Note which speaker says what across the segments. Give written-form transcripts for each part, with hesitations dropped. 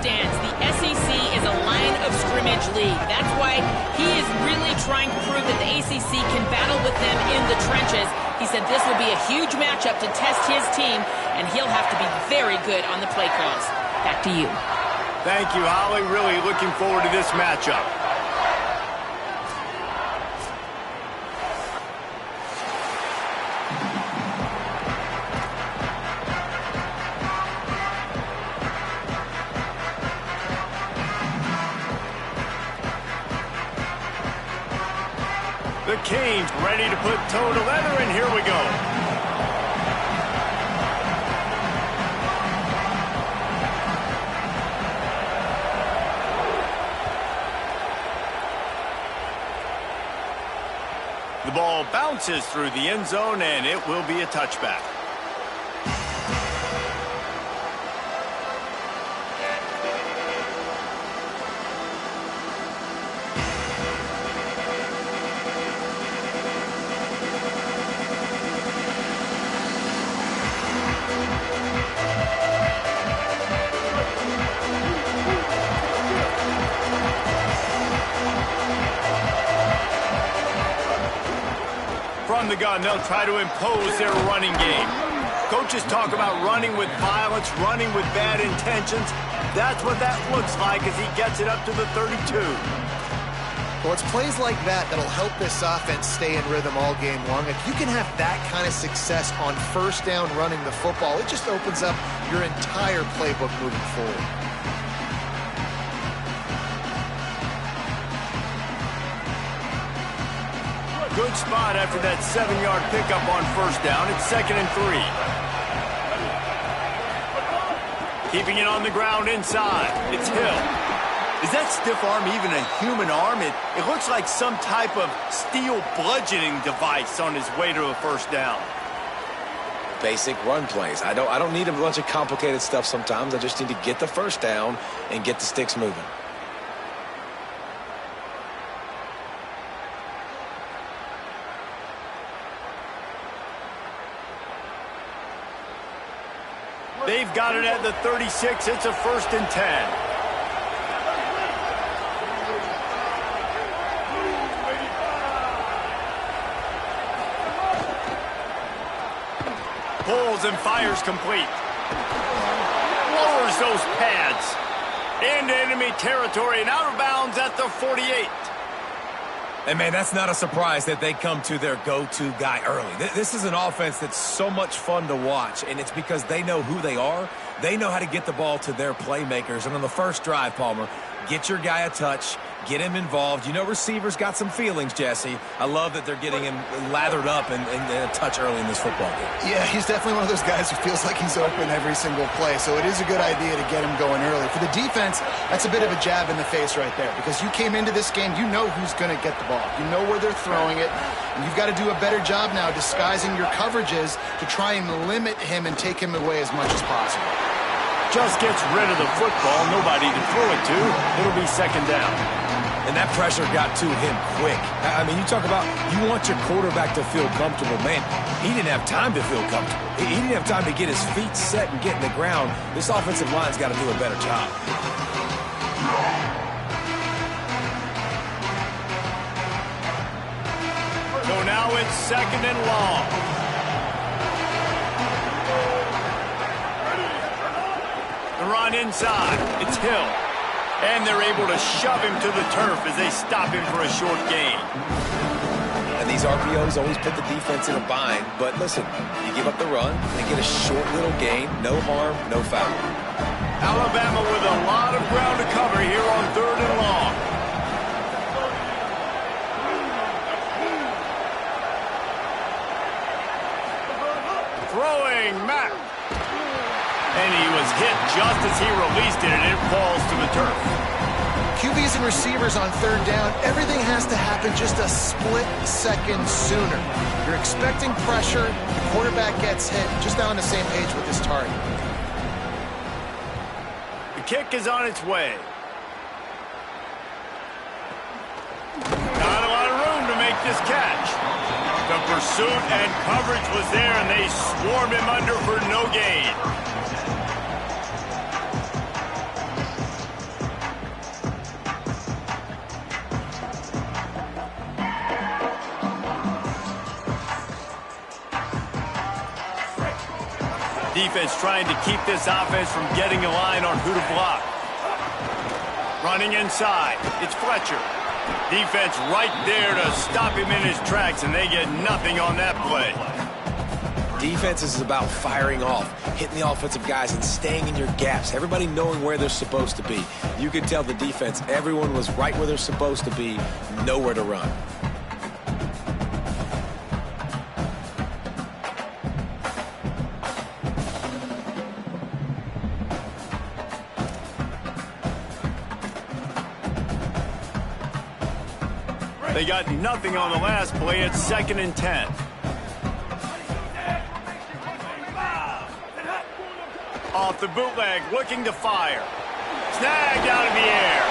Speaker 1: understands the SEC is a line of scrimmage league. That's why he is really trying to prove that the ACC can battle with them in the trenches. He said this will be a huge matchup to test his team, and he'll have to be very good on the play calls. Back to you.
Speaker 2: Thank you, Holly. Really looking forward to this matchup. The Canes ready to put toe to leather, and here we go. The ball bounces through the end zone, and it will be a touchback. From the gun, they'll try to impose their running game. Coaches talk about running with violence, running with bad intentions. That's what that looks like as he gets it up to the 32.
Speaker 3: Well, it's plays like that that'll help this offense stay in rhythm all game long. If you can have that kind of success on first down running the football, it just opens up your entire playbook moving forward.
Speaker 2: Good spot after that 7-yard pickup on first down. It's 2nd and 3. Keeping it on the ground inside. It's Hill. Is that stiff arm even a human arm? It looks like some type of steel bludgeoning device on his way to a first down.
Speaker 4: Basic run plays. I don't need a bunch of complicated stuff sometimes. I just need to get the first down and get the sticks moving.
Speaker 2: They've got it at the 36. It's a 1st and 10. Pulls and fires complete. Lowers those pads. Into enemy territory and out of bounds at the 48.
Speaker 5: And, man, that's not a surprise that they come to their go-to guy early. This is an offense that's so much fun to watch, and it's because they know who they are. They know how to get the ball to their playmakers. And on the first drive, Palmer, get your guy a touch, get him involved. You know receivers got some feelings, Jesse. I love that they're getting him lathered up and a touch early in this football game.
Speaker 3: Yeah, he's definitely one of those guys who feels like he's open every single play, so it is a good idea to get him going early. For the defense, that's a bit of a jab in the face right there, because you came into this game, you know who's going to get the ball. You know where they're throwing it, and you've got to do a better job now disguising your coverages to try and limit him and take him away as much as possible.
Speaker 2: Just gets rid of the football, nobody to throw it to. It'll be 2nd down.
Speaker 5: And that pressure got to him quick. I mean, you talk about you want your quarterback to feel comfortable. Man, he didn't have time to feel comfortable. He didn't have time to get his feet set and get in the ground. This offensive line's got to do a better job.
Speaker 2: So now it's 2nd and long. The run inside. It's Hill. And they're able to shove him to the turf as they stop him for a short gain.
Speaker 4: And these RPOs always put the defense in a bind. But listen, you give up the run, they get a short little gain, no harm, no foul.
Speaker 2: Alabama with a lot of ground to cover here on 3rd and long. Throwing Mack. And he was hit just as he released it, and it falls to the turf.
Speaker 3: QBs and receivers on 3rd down, everything has to happen just a split second sooner. You're expecting pressure, the quarterback gets hit, just not on the same page with his target.
Speaker 2: The kick is on its way. Not a lot of room to make this catch. The pursuit and coverage was there, and they swarmed him under for no gain. Defense trying to keep this offense from getting a line on who to block. Running inside. It's Fletcher. Defense right there to stop him in his tracks, and they get nothing on that play.
Speaker 4: Defense is about firing off, hitting the offensive guys and staying in your gaps. Everybody knowing where they're supposed to be. You could tell the defense, everyone was right where they're supposed to be, nowhere to run.
Speaker 2: They got nothing on the last play. It's 2nd and 10. Off the bootleg, looking to fire. Snagged out of the air.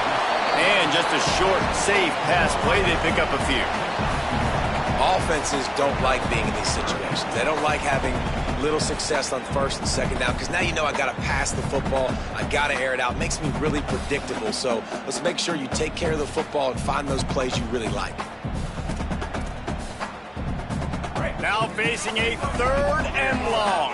Speaker 2: And just a short, safe pass play. They pick up a few.
Speaker 4: Offenses don't like being in these situations. They don't like having little success on 1st and 2nd down because now you know I got to pass the football. I got to air it out. It makes me really predictable. So let's make sure you take care of the football and find those plays you really like.
Speaker 2: Now facing a 3rd and long.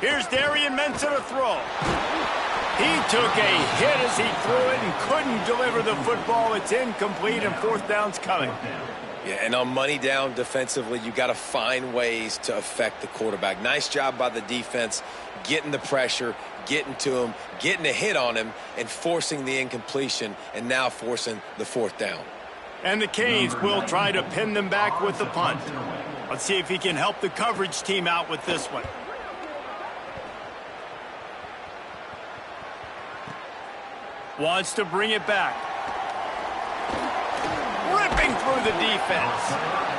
Speaker 2: Here's Darian Mensah to throw. He took a hit as he threw it and couldn't deliver the football. It's incomplete and 4th down's coming.
Speaker 4: Yeah, and on money down defensively, you got to find ways to affect the quarterback. Nice job by the defense, getting the pressure, getting to him, getting a hit on him, and forcing the incompletion, and now forcing the 4th down.
Speaker 2: And the Canes will try to pin them back with the punt. Let's see if he can help the coverage team out with this one. Wants to bring it back. Ripping through the defense.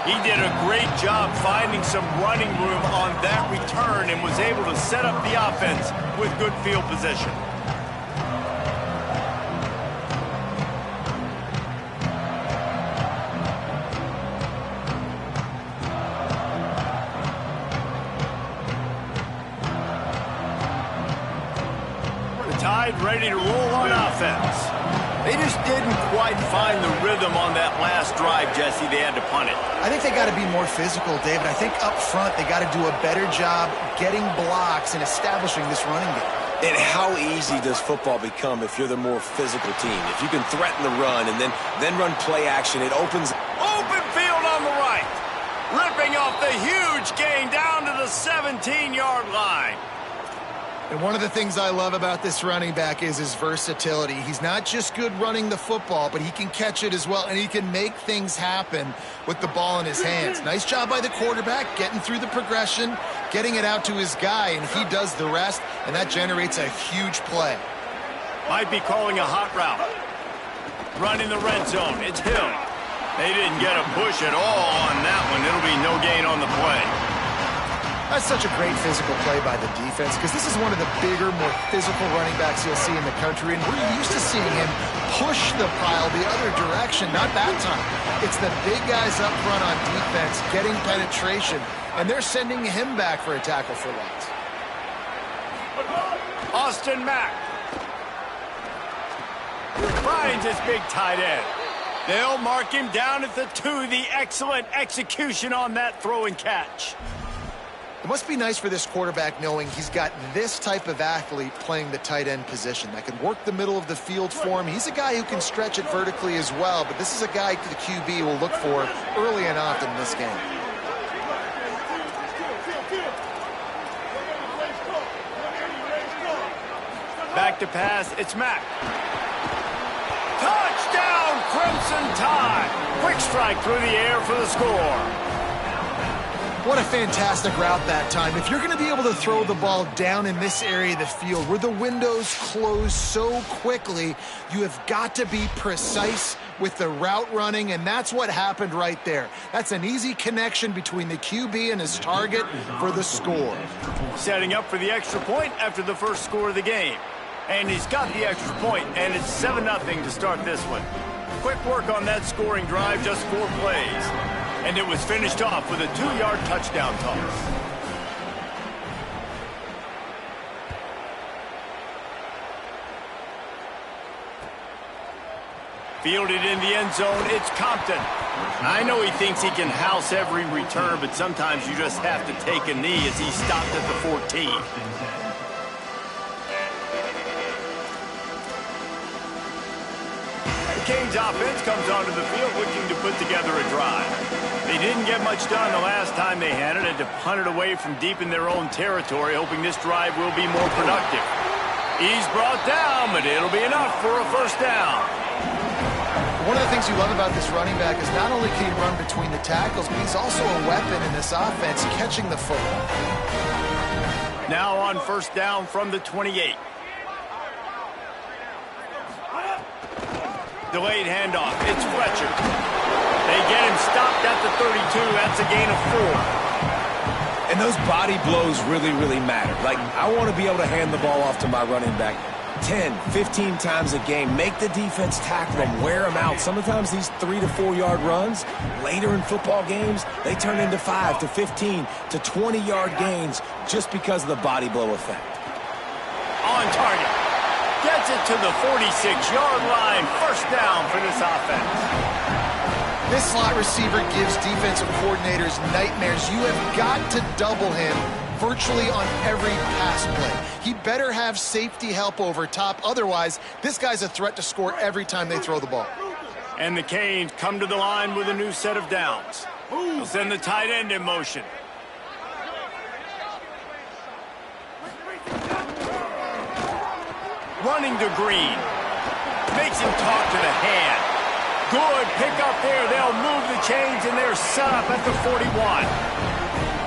Speaker 2: He did a great job finding some running room on that return and was able to set up the offense with good field position. Tide ready to roll on offense. They just didn't quite find the rhythm on that last drive, Jesse. They had to punt it.
Speaker 3: I think they got to be more physical, David. I think up front they got to do a better job getting blocks and establishing this running game.
Speaker 4: And how easy does football become if you're the more physical team? If you can threaten the run and then run play action, it opens.
Speaker 2: Open field on the right. Ripping off the huge gain down to the 17-yard line.
Speaker 3: And one of the things I love about this running back is his versatility. He's not just good running the football, but he can catch it as well, and he can make things happen with the ball in his hands. Nice job by the quarterback, getting through the progression, getting it out to his guy, and he does the rest, and that generates a huge play.
Speaker 2: Might be calling a hot route. Run in the red zone. It's Hill. They didn't get a push at all on that one. It'll be no gain on the play.
Speaker 3: That's such a great physical play by the defense because this is one of the bigger, more physical running backs you'll see in the country, and we're used to seeing him push the pile the other direction. Not that time. It's the big guys up front on defense getting penetration, and they're sending him back for a tackle for loss.
Speaker 2: Austin Mack finds his big tight end. They'll mark him down at the 2. The excellent execution on that throw and catch.
Speaker 3: It must be nice for this quarterback knowing he's got this type of athlete playing the tight end position that can work the middle of the field for him. He's a guy who can stretch it vertically as well, but this is a guy the QB will look for early and often in this game.
Speaker 2: Back to pass, it's Mack. Touchdown, Crimson Tide! Quick strike through the air for the score.
Speaker 3: What a fantastic route that time. If you're going to be able to throw the ball down in this area of the field where the windows close so quickly, you have got to be precise with the route running, and that's what happened right there. That's an easy connection between the QB and his target for the score.
Speaker 2: Setting up for the extra point after the first score of the game. And he's got the extra point, and it's 7-0 to start this one. Quick work on that scoring drive, just 4 plays. And it was finished off with a 2-yard touchdown toss. Fielded in the end zone, it's Compton. I know he thinks he can house every return, but sometimes you just have to take a knee as he stopped at the 14. The Canes offense comes onto the field looking to put together a drive. They didn't get much done the last time they had it to punt it away from deep in their own territory, hoping this drive will be more productive. He's brought down, but it'll be enough for a first down.
Speaker 3: One of the things you love about this running back is not only can he run between the tackles, but he's also a weapon in this offense, catching the football.
Speaker 2: Now on first down from the 28. Delayed handoff. It's Fletcher. They get him stopped at the 32. That's a gain of 4.
Speaker 5: And those body blows really, really matter. Like, I want to be able to hand the ball off to my running back 10, 15 times a game. Make the defense tackle them, wear them out. Sometimes these 3 to 4 yard runs, later in football games, they turn into 5 to 15 to 20 yard gains just because of the body blow effect.
Speaker 2: On target. Gets it to the 46-yard line. First down for this offense.
Speaker 3: This slot receiver gives defensive coordinators nightmares. You have got to double him virtually on every pass play. He better have safety help over top. Otherwise, this guy's a threat to score every time they throw the ball.
Speaker 2: And the Canes come to the line with a new set of downs. They'll send the tight end in motion. Running to Green. Makes him talk to the hand. Good pick up there. They'll move the chains, and they're set up at the 41.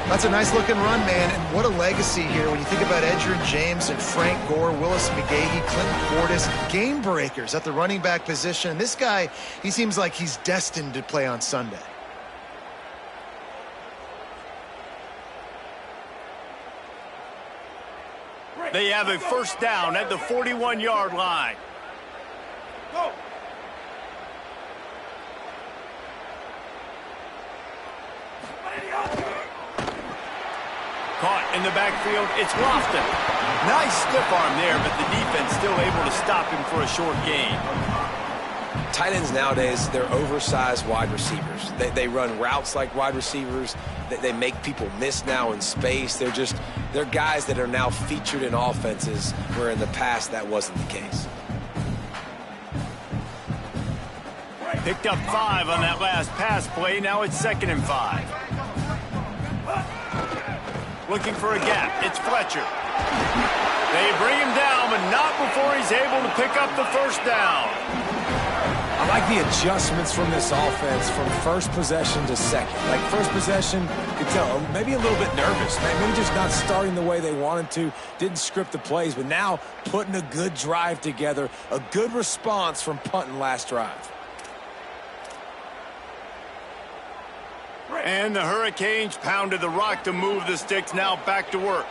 Speaker 3: That's a nice-looking run, man, and what a legacy here when you think about Edgerrin James and Frank Gore, Willis McGahee, Clinton Portis, game breakers at the running back position. And this guy, he seems like he's destined to play on Sunday.
Speaker 2: They have a first down at the 41-yard line. Go. Caught in the backfield, it's Lofton. Nice stiff arm there, but the defense still able to stop him for a short gain.
Speaker 4: Tight ends nowadays, they're oversized wide receivers. They run routes like wide receivers. They make people miss now in space. They're guys that are now featured in offenses where in the past that wasn't the case.
Speaker 2: Picked up 5 on that last pass play. Now it's 2nd and 5. Looking for a gap. It's Fletcher. They bring him down, but not before he's able to pick up the first down.
Speaker 5: I like the adjustments from this offense from first possession to second. Like first possession, you could tell maybe a little bit nervous. Maybe just not starting the way they wanted to. Didn't script the plays, but now putting a good drive together. A good response from punting last drive.
Speaker 2: And the Hurricanes pounded the rock to move the sticks. Now back to work.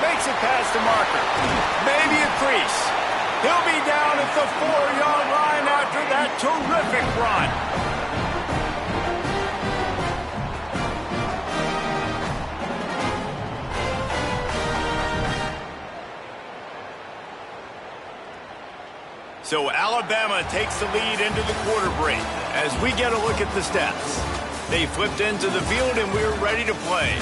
Speaker 2: Makes it past the marker. Maybe a crease. He'll be down at the 4-yard line after that terrific run. So Alabama takes the lead into the quarter break as we get a look at the stats. They flipped into the field and we're ready to play.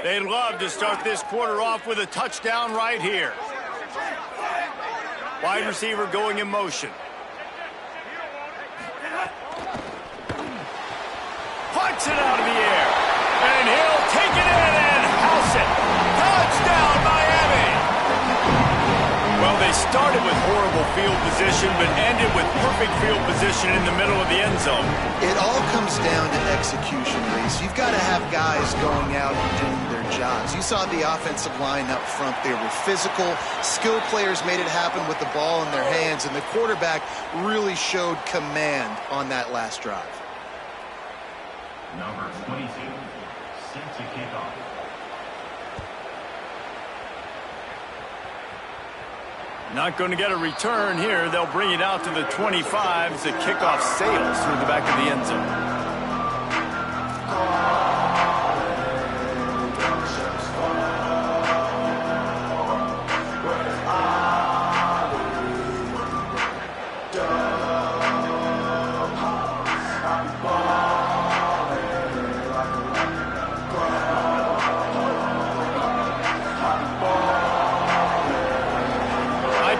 Speaker 2: They'd love to start this quarter off with a touchdown right here. Wide receiver going in motion. Punts it out of the air. And he'll take it in and house it. Touchdown, Miami. Well, they started with horrible field position, but ended with perfect field position in the middle of the end zone.
Speaker 3: It all comes down to execution, Reese. You've got to have guys going out and doing their jobs. You saw the offensive line up front. They were physical. Skilled players made it happen with the ball in their hands, and the quarterback really showed command on that last drive.
Speaker 6: Number 22, set to kick off.
Speaker 2: Not going to get a return here. They'll bring it out to the 25 as the kickoff sails through the back of the end zone.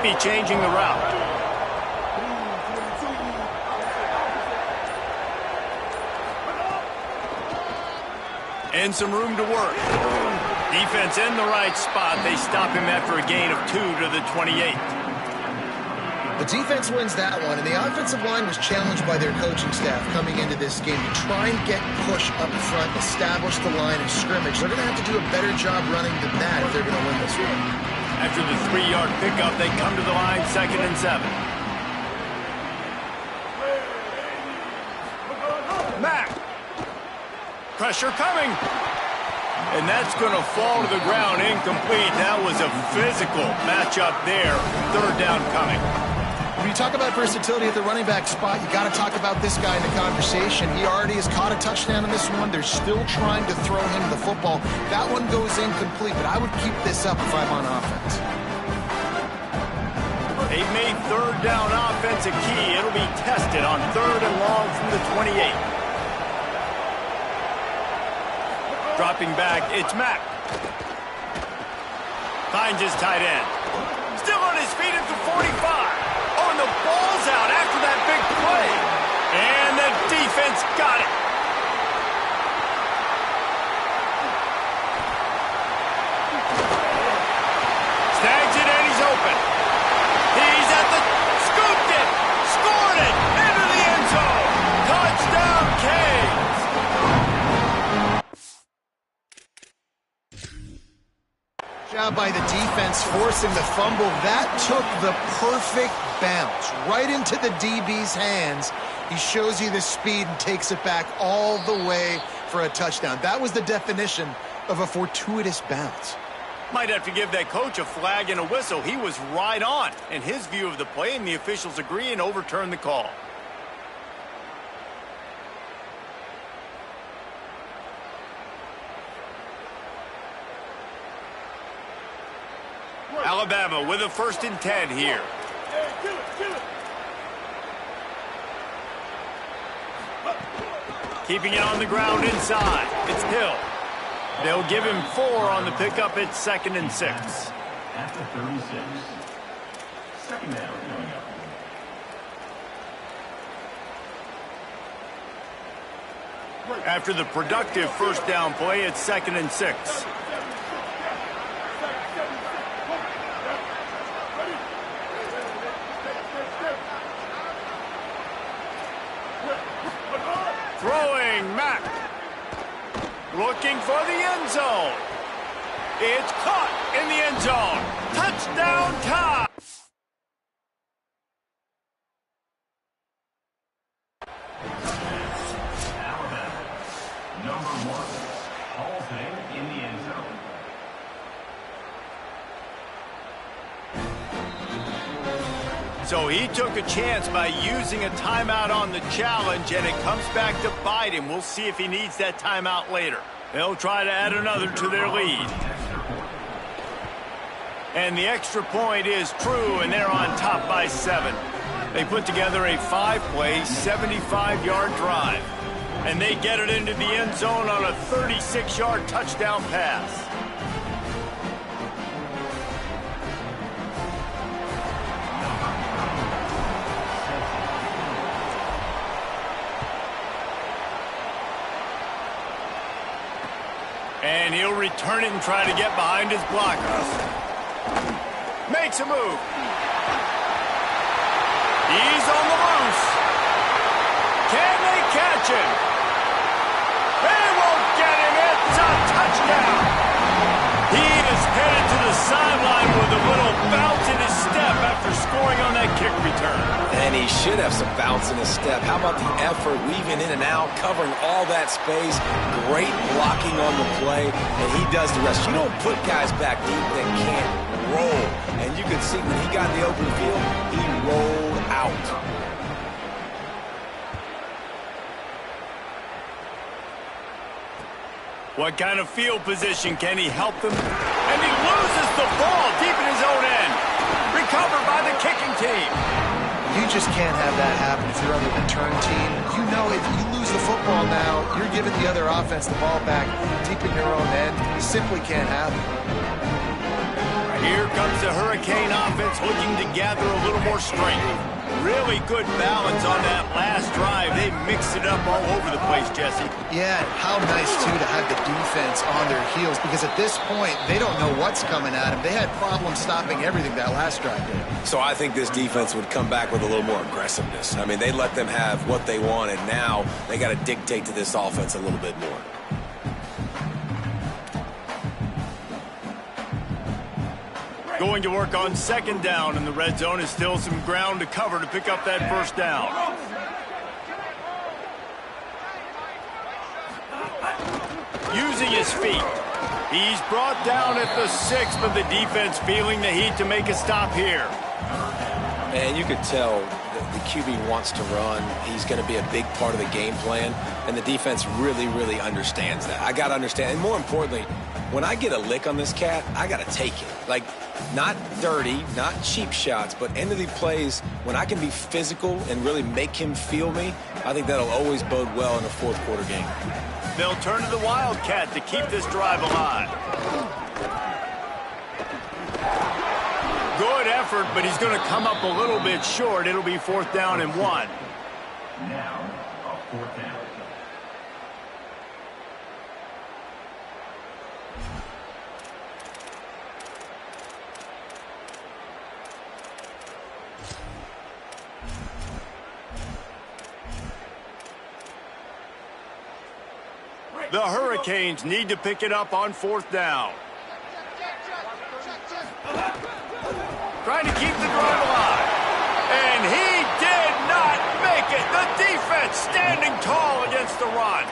Speaker 2: Be changing the route. And some room to work. Defense in the right spot. They stop him after a gain of 2 to the 28.
Speaker 3: The defense wins that one, and the offensive line was challenged by their coaching staff coming into this game to try and get push up front, establish the line of scrimmage. They're going to have to do a better job running than that if they're going to win this one.
Speaker 2: After the 3-yard pickup, they come to the line, 2nd and 7. Mack. Pressure coming. And that's going to fall to the ground, incomplete. That was a physical matchup there. 3rd down coming.
Speaker 3: When you talk about versatility at the running back spot, you got to talk about this guy in the conversation. He already has caught a touchdown in this one. They're still trying to throw him the football. That one goes incomplete, but I would keep this up if I'm on offense.
Speaker 2: They've made 3rd down offense a key. It'll be tested on 3rd and long from the 28. Dropping back, it's Mack. Finds his tight end. Still on his feet at the 45. Oh, and the ball's out after that big play. And the defense got it. Snags it and he's open. He's at the... Scooped it. Scored it. Into the end zone. Touchdown, Canes.
Speaker 3: Job by the defense forcing the fumble. That took the perfect bounce right into the DB's hands. He shows you the speed and takes it back all the way for a touchdown. That was the definition of a fortuitous bounce.
Speaker 2: Might have to give that coach a flag and a whistle. He was right on in his view of the play, and the officials agree and overturn the call. Alabama with a 1st and 10 here. Keeping it on the ground inside. It's Hill. They'll give him 4 on the pickup. It's 2nd and 6.
Speaker 6: At the 36. 2nd down coming up.
Speaker 2: After the productive 1st down play, it's 2nd and 6. Throwing Mack. Looking for the end zone. It's caught in the end zone. Touchdown time.
Speaker 6: Alabama. Number 1. Hall thing in the end zone.
Speaker 2: So he took a chance by using a timeout on the challenge, and it comes back to bite him. We'll see if he needs that timeout later. They'll try to add another to their lead. And the extra point is true, and they're on top by 7. They put together a 5-play, 75-yard drive. And they get it into the end zone on a 36-yard touchdown pass. And he'll return it and try to get behind his blockers. Makes a move. He's on the loose. Can they catch him? They won't get him. It's a touchdown. He is headed to the sideline with a little bounce in his step after scoring on that kick return.
Speaker 4: And he should have some bounce in his step. How about the effort, weaving in and out, covering all that space, great blocking on the play, and he does the rest. You don't put guys back deep that can't roll. And you could see when he got in the open field, he rolled out.
Speaker 2: What kind of field position can he help them? And he loses the ball deep in his own end. Recovered by the kicking team.
Speaker 3: You just can't have that happen if you're on the return team. You know if you lose the football now, you're giving the other offense the ball back deep in your own end. You simply can't have it.
Speaker 2: Here comes the Hurricane offense looking to gather a little more strength. Really good balance on that last drive. They mixed it up all over the place, Jesse.
Speaker 3: Yeah, how nice, too, to have the defense on their heels, because at this point, they don't know what's coming at them. They had problems stopping everything that last drive did.
Speaker 4: So I think this defense would come back with a little more aggressiveness. I mean, they let them have what they wanted. Now they got to dictate to this offense a little bit more.
Speaker 2: Going to work on second down, and the red zone is still some ground to cover to pick up that first down. Using his feet. He's brought down at the 6, but the defense feeling the heat to make a stop here.
Speaker 4: And you could tell the QB wants to run. He's going to be a big part of the game plan, and the defense really, really understands that. I got to understand, and more importantly, when I get a lick on this cat, I got to take it. Like, not dirty, not cheap shots, but end of the plays, when I can be physical and really make him feel me, I think that'll always bode well in a fourth quarter game.
Speaker 2: They'll turn to the Wildcat to keep this drive alive. Good effort, but he's going to come up a little bit short. It'll be 4th down and 1.
Speaker 6: Now, a 4th down.
Speaker 2: The Hurricanes need to pick it up on 4th down. Trying to keep the drive alive. And he did not make it. The defense standing tall against the run.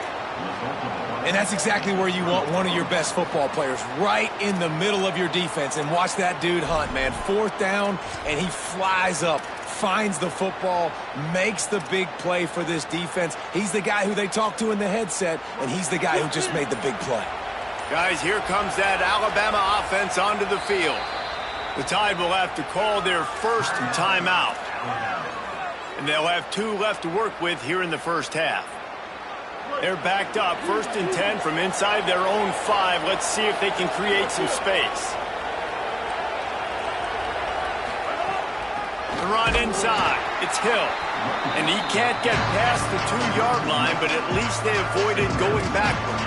Speaker 5: And that's exactly where you want one of your best football players, right in the middle of your defense. And watch that dude hunt, man. 4th down, and he flies up, finds the football, makes the big play for this defense. He's the guy who they talk to in the headset, and he's the guy who just made the big play.
Speaker 2: Guys, here comes that Alabama offense onto the field. The Tide will have to call their first timeout. And they'll have 2 left to work with here in the first half. They're backed up, 1st and 10 from inside their own 5. Let's see if they can create some space. The run inside. It's Hill. And he can't get past the 2-yard line, but at least they avoided going backwards.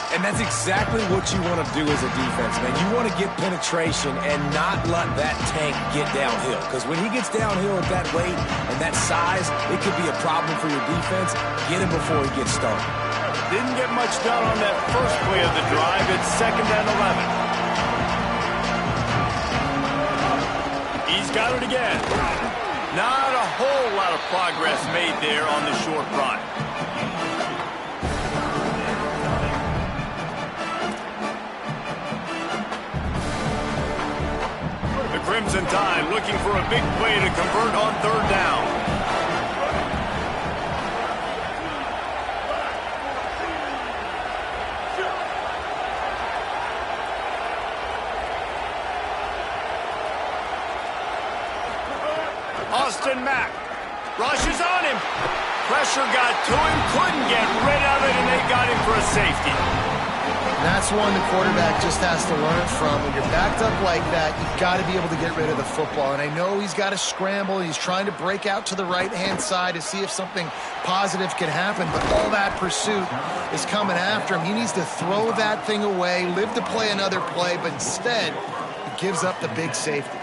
Speaker 5: And that's exactly what you want to do as a defense, man. You want to get penetration and not let that tank get downhill. Because when he gets downhill at that weight and that size, it could be a problem for your defense. Get him before he gets started.
Speaker 2: Didn't get much done on that first play of the drive. It's 2nd and 11. He's got it again. Not a whole lot of progress made there on the short run. Crimson Tide looking for a big play to convert on 3rd down. Austin Mack rushes on him. Pressure got to him, couldn't get rid of it, and they got him for a safety.
Speaker 3: And that's one the quarterback just has to learn from. When you're backed up like that, you've got to be able to get rid of the football. And I know he's got to scramble. He's trying to break out to the right-hand side to see if something positive can happen. But all that pursuit is coming after him. He needs to throw that thing away, live to play another play. But instead, he gives up the big safety.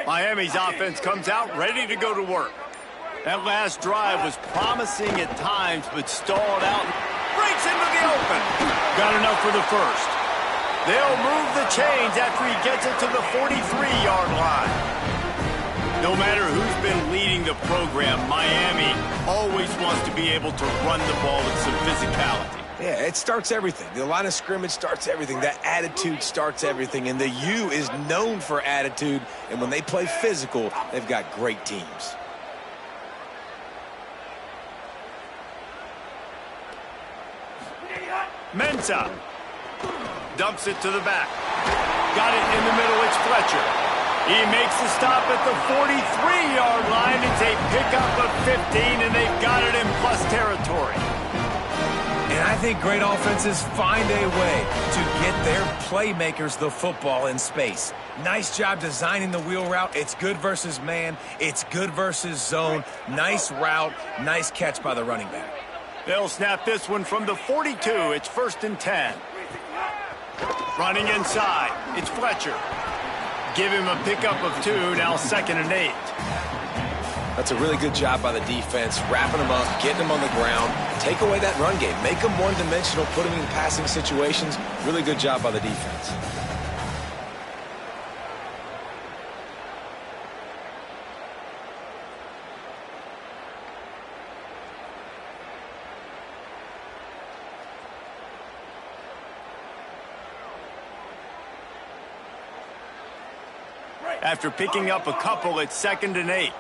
Speaker 2: Miami's offense comes out ready to go to work. That last drive was promising at times, but stalled out. Breaks into the open. Got enough for the first. They'll move the chains after he gets it to the 43-yard line. No matter who's been leading the program, Miami always wants to be able to run the ball with some physicality.
Speaker 5: Yeah, it starts everything. The line of scrimmage starts everything. That attitude starts everything. And the U is known for attitude. And when they play physical, they've got great teams.
Speaker 2: Ncaa dumps it to the back. Got it in the middle. It's Fletcher. He makes the stop at the 43-yard line. It's a pickup of 15, and they've got it in plus territory.
Speaker 5: And I think great offenses find a way to get their playmakers the football in space. Nice job designing the wheel route. It's good versus man. It's good versus zone. Nice route. Nice catch by the running back.
Speaker 2: They'll snap this one from the 42. It's 1st and 10. Running inside. It's Fletcher. Give him a pickup of 2. Now 2nd and 8.
Speaker 4: That's a really good job by the defense, wrapping them up, getting them on the ground. Take away that run game. Make them one-dimensional, put them in passing situations. Really good job by the defense.
Speaker 2: After picking up a couple, it's 2nd and 8.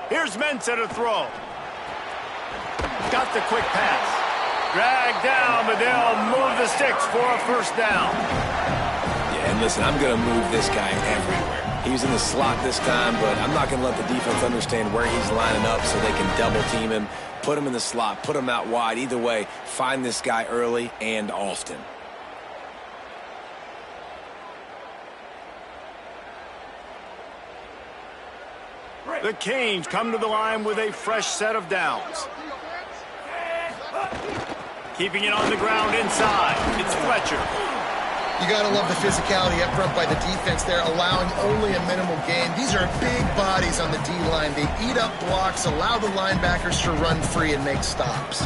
Speaker 2: Here's Ncaa to throw. Got the quick pass. Dragged down, but they'll move the sticks for a 1st down.
Speaker 4: Yeah, and listen, I'm going to move this guy everywhere. He was in the slot this time, but I'm not going to let the defense understand where he's lining up so they can double team him, put him in the slot, put him out wide. Either way, find this guy early and often.
Speaker 2: The Canes come to the line with a fresh set of downs. Keeping it on the ground inside. It's Fletcher.
Speaker 3: You got to love the physicality up front by the defense there, allowing only a minimal gain. These are big bodies on the D-line. They eat up blocks, allow the linebackers to run free and make stops.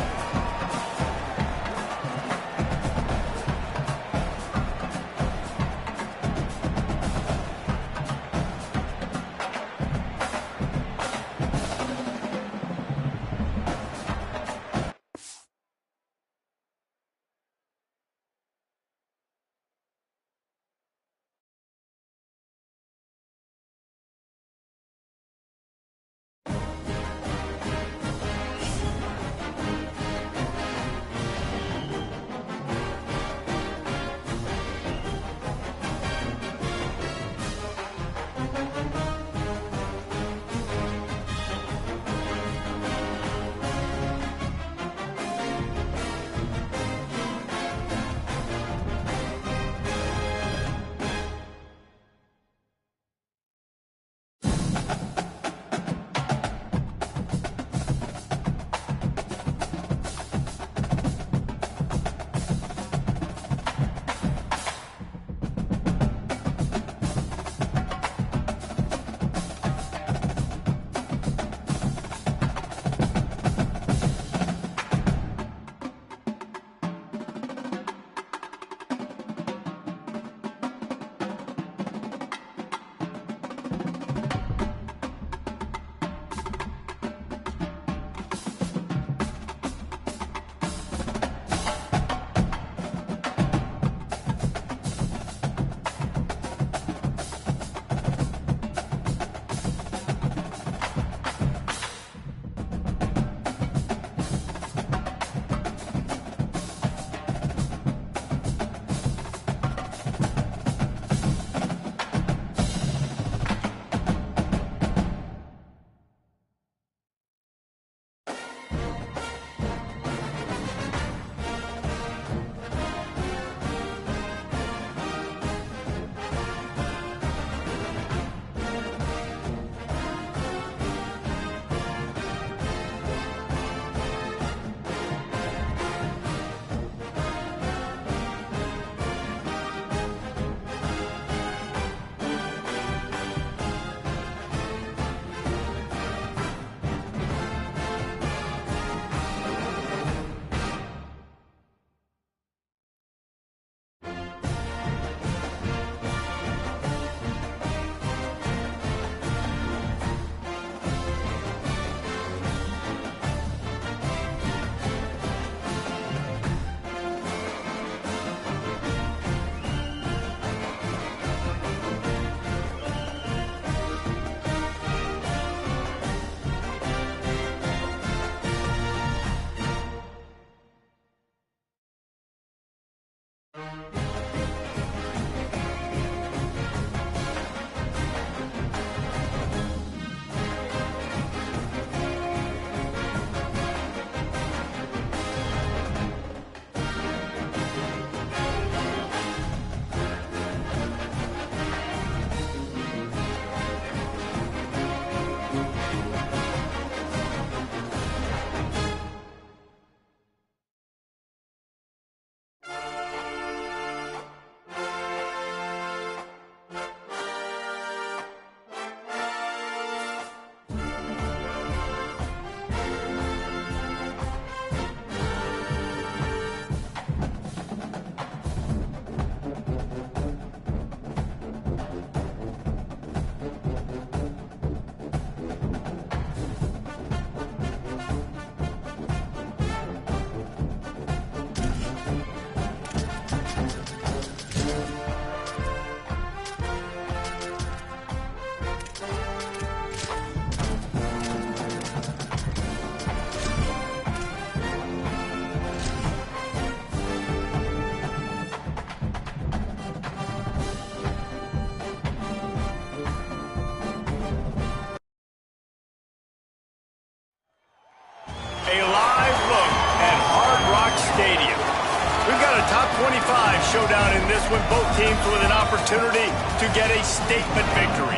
Speaker 2: showdown in this one. Both teams with an opportunity to get a statement victory.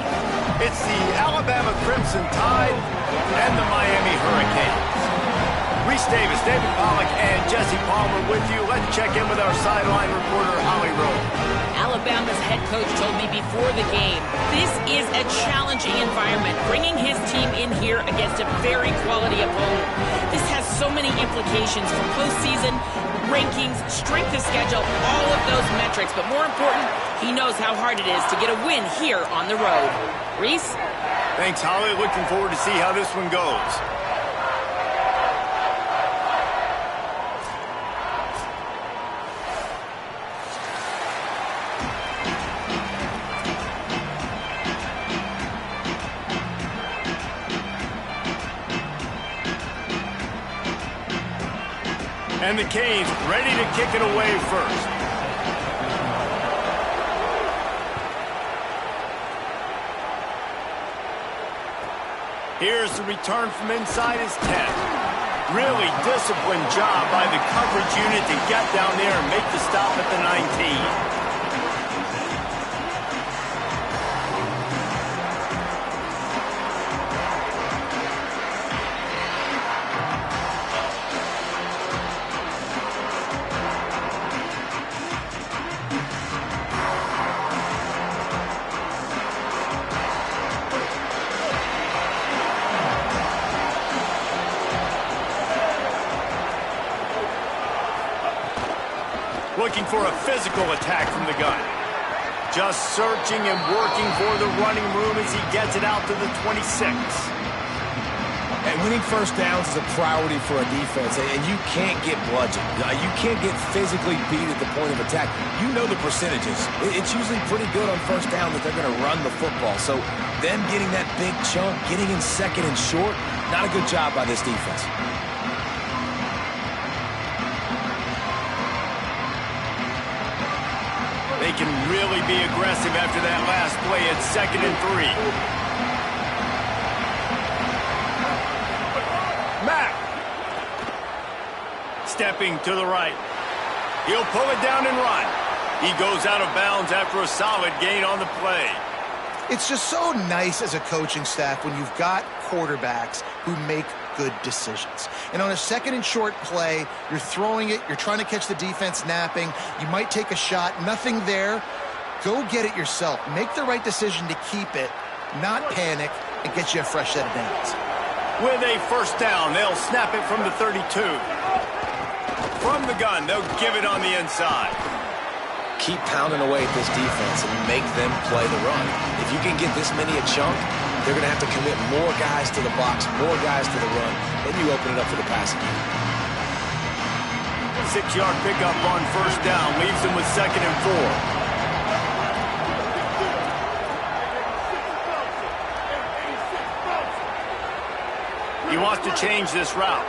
Speaker 2: It's the Alabama Crimson Tide and the Miami Hurricanes. Reese Davis, David Pollack, and Jesse Palmer with you. Let's check in with our sideline reporter, Holly Rowe.
Speaker 1: Alabama's head coach told me before the game, this is a challenging environment, bringing his team in here against a very quality opponent. This has so many implications for postseason, rankings, strength of schedule, all of those metrics. But more important, he knows how hard it is to get a win here on the road. Reese?
Speaker 2: Thanks, Holly. Looking forward to see how this one goes. And the Canes ready to kick it away first. Here's the return from inside his 10. Really disciplined job by the coverage unit to get down there and make the stop at the 19. Looking for a physical attack from the gun. Just searching and working for the running room as he gets it out to the 26.
Speaker 5: And winning first downs is a priority for a defense, and you can't get bludgeoned. You can't get physically beat at the point of attack. You know the percentages. It's usually pretty good on first down that they're going to run the football. So them getting that big chunk, getting in second and short, not a good job by this defense.
Speaker 2: They can really be aggressive after that last play at 2nd and 3. Mack. Stepping to the right. He'll pull it down and run. He goes out of bounds after a solid gain on the play.
Speaker 3: It's just so nice as a coaching staff when you've got quarterbacks who make good decisions. And on a 2nd and short play, you're throwing it, you're trying to catch the defense napping, you might take a shot, nothing there. Go get it yourself. Make the right decision to keep it, not panic, and get you a fresh set of downs.
Speaker 2: With a first down, they'll snap it from the 32. From the gun, they'll give it on the inside.
Speaker 4: Keep pounding away at this defense and make them play the run. If you can get this many a chunk, they're going to have to commit more guys to the box, more guys to the run. Then you open it up for the passing game.
Speaker 2: 6-yard pickup on first down leaves them with 2nd and 4. He wants to change this route.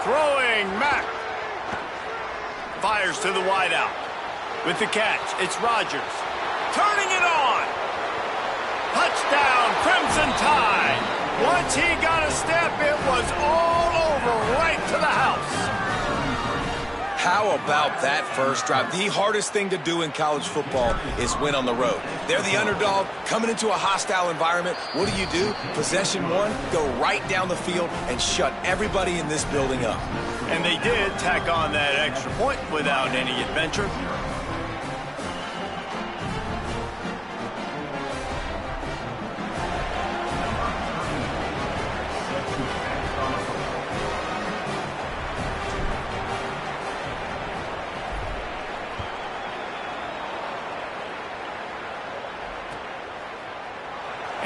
Speaker 2: Throwing, Mack. Fires to the wideout. With the catch, it's Rodgers. Turning it on. Touchdown, Crimson Tide. Once he got a step, it was all over, right to the house.
Speaker 5: How about that first drive? The hardest thing to do in college football is win on the road. They're the underdog coming into a hostile environment. What do? Possession one, go right down the field and shut everybody in this building up.
Speaker 2: And they did tack on that extra point without any adventure.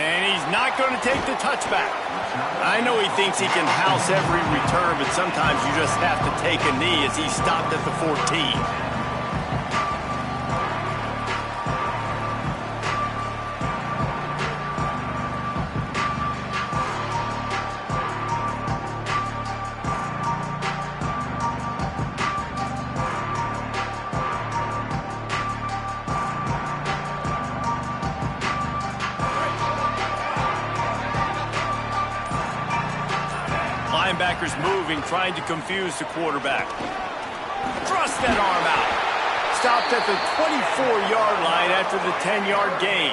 Speaker 2: And he's not going to take the touchback. I know he thinks he can house every return, but sometimes you just have to take a knee as he stopped at the 14. Linebackers moving, trying to confuse the quarterback. thrust that arm out. Stopped at the 24-yard line after the 10-yard gain.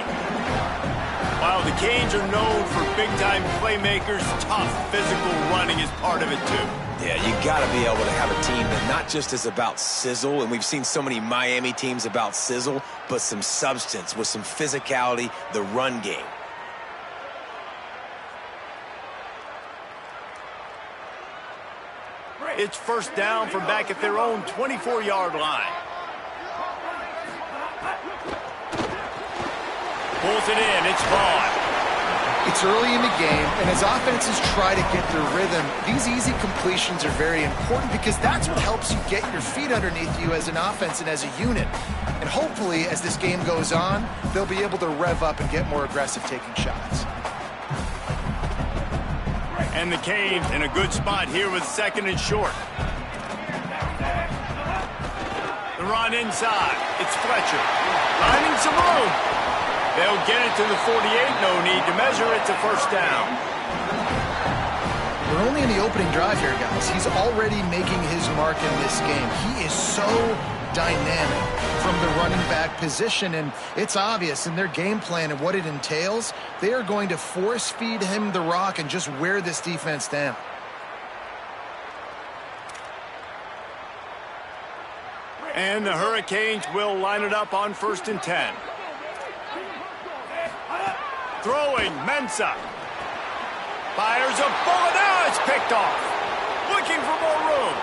Speaker 2: While the Canes are known for big-time playmakers, tough physical running is part of it, too.
Speaker 4: Yeah, you got to be able to have a team that not just is about sizzle, and we've seen so many Miami teams about sizzle, but some substance with some physicality, the run game.
Speaker 2: It's first down from back at their own 24-yard line. Pulls it in. It's Vaughn.
Speaker 3: It's early in the game, and as offenses try to get their rhythm, these easy completions are very important because that's what helps you get your feet underneath you as an offense and as a unit. And hopefully, as this game goes on, they'll be able to rev up and get more aggressive taking shots.
Speaker 2: And the Canes in a good spot here with second and short. The run inside. It's Fletcher. Finding some room. They'll get it to the 48. No need to measure it to first down.
Speaker 3: We're only in the opening drive here, guys. He's already making his mark in this game. He is so dynamic from the running back position, and it's obvious in their game plan and what it entails. They are going to force feed him the rock and just wear this defense down.
Speaker 2: And the Hurricanes will line it up on 1st and 10. Throwing, Mensah. Fires a bullet. Now it's picked off. Looking for more room.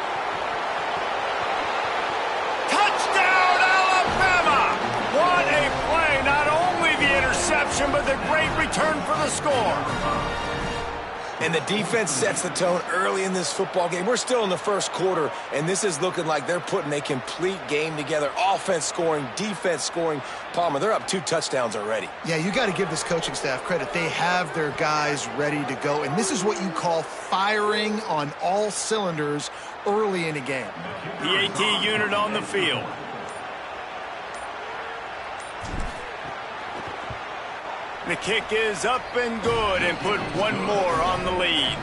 Speaker 2: Touchdown, Alabama! What a play. Not only the interception, but the great return for the score.
Speaker 4: And the defense sets the tone early in this football game. We're still in the first quarter, and this is looking like they're putting a complete game together. Offense scoring, defense scoring. Palmer, they're up 2 touchdowns already.
Speaker 3: Yeah, you got to give this coaching staff credit. They have their guys ready to go, and this is what you call firing on all cylinders early in a game.
Speaker 2: The AT unit on the field. The kick is up and good and put one more on the lead.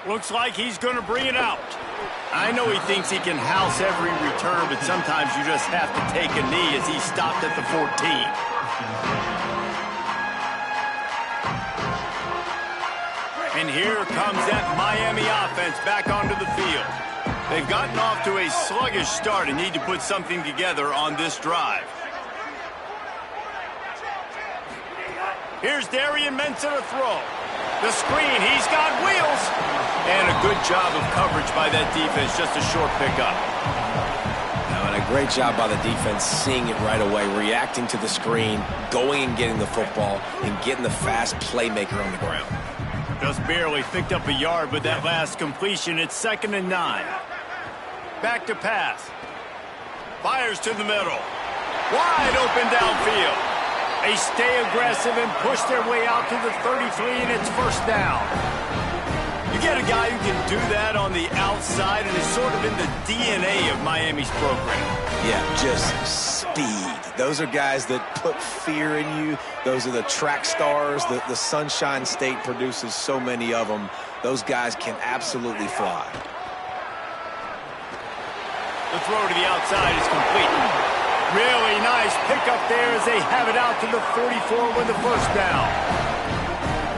Speaker 2: Looks like he's going to bring it out. I know he thinks he can house every return, but sometimes you just have to take a knee as he stopped at the 14. And here comes that Miami offense back onto the field. They've gotten off to a sluggish start and need to put something together on this drive. Here's Darian Mensah to throw. The screen, he's got wheels. And a good job of coverage by that defense, just a short pickup.
Speaker 4: And a great job by the defense seeing it right away, reacting to the screen, going and getting the football, and getting the fast playmaker on the ground.
Speaker 2: Just barely picked up a yard with that last completion. It's 2nd and 9. Back to pass. Fires to the middle. Wide open downfield. They stay aggressive and push their way out to the 33, and it's first down. You get a guy who can do that on the outside, and is sort of in the DNA of Miami's program.
Speaker 4: Yeah, just speed. Those are guys that put fear in you. Those are the track stars. The Sunshine State produces so many of them. Those guys can absolutely fly.
Speaker 2: The throw to the outside is complete. Really nice pickup there as they have it out to the 44 with the first down.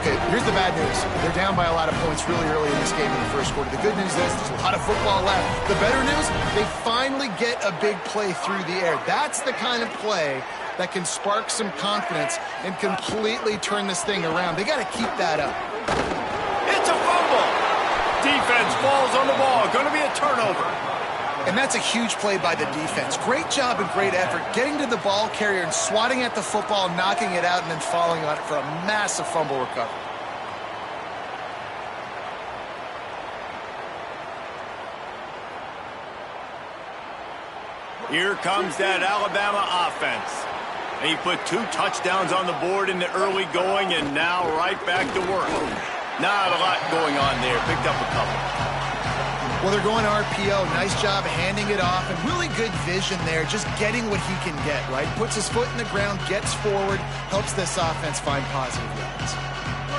Speaker 3: Okay, here's the bad news. They're down by a lot of points really early in this game in the first quarter. The good news is there's a lot of football left. The better news, they finally get a big play through the air. That's the kind of play that can spark some confidence and completely turn this thing around. They got to keep that up.
Speaker 2: It's a fumble. Defense falls on the ball. Going to be a turnover.
Speaker 3: And that's a huge play by the defense. Great job and great effort getting to the ball carrier and swatting at the football, knocking it out, and then falling on it for a massive fumble recovery.
Speaker 2: Here comes that Alabama offense. He put 2 touchdowns on the board in the early going, and now right back to work. Not a lot going on there. Picked up a couple.
Speaker 3: Well, they're going RPO. Nice job handing it off, and really good vision there, just getting what he can get, right? Puts his foot in the ground, gets forward, helps this offense find positive yards.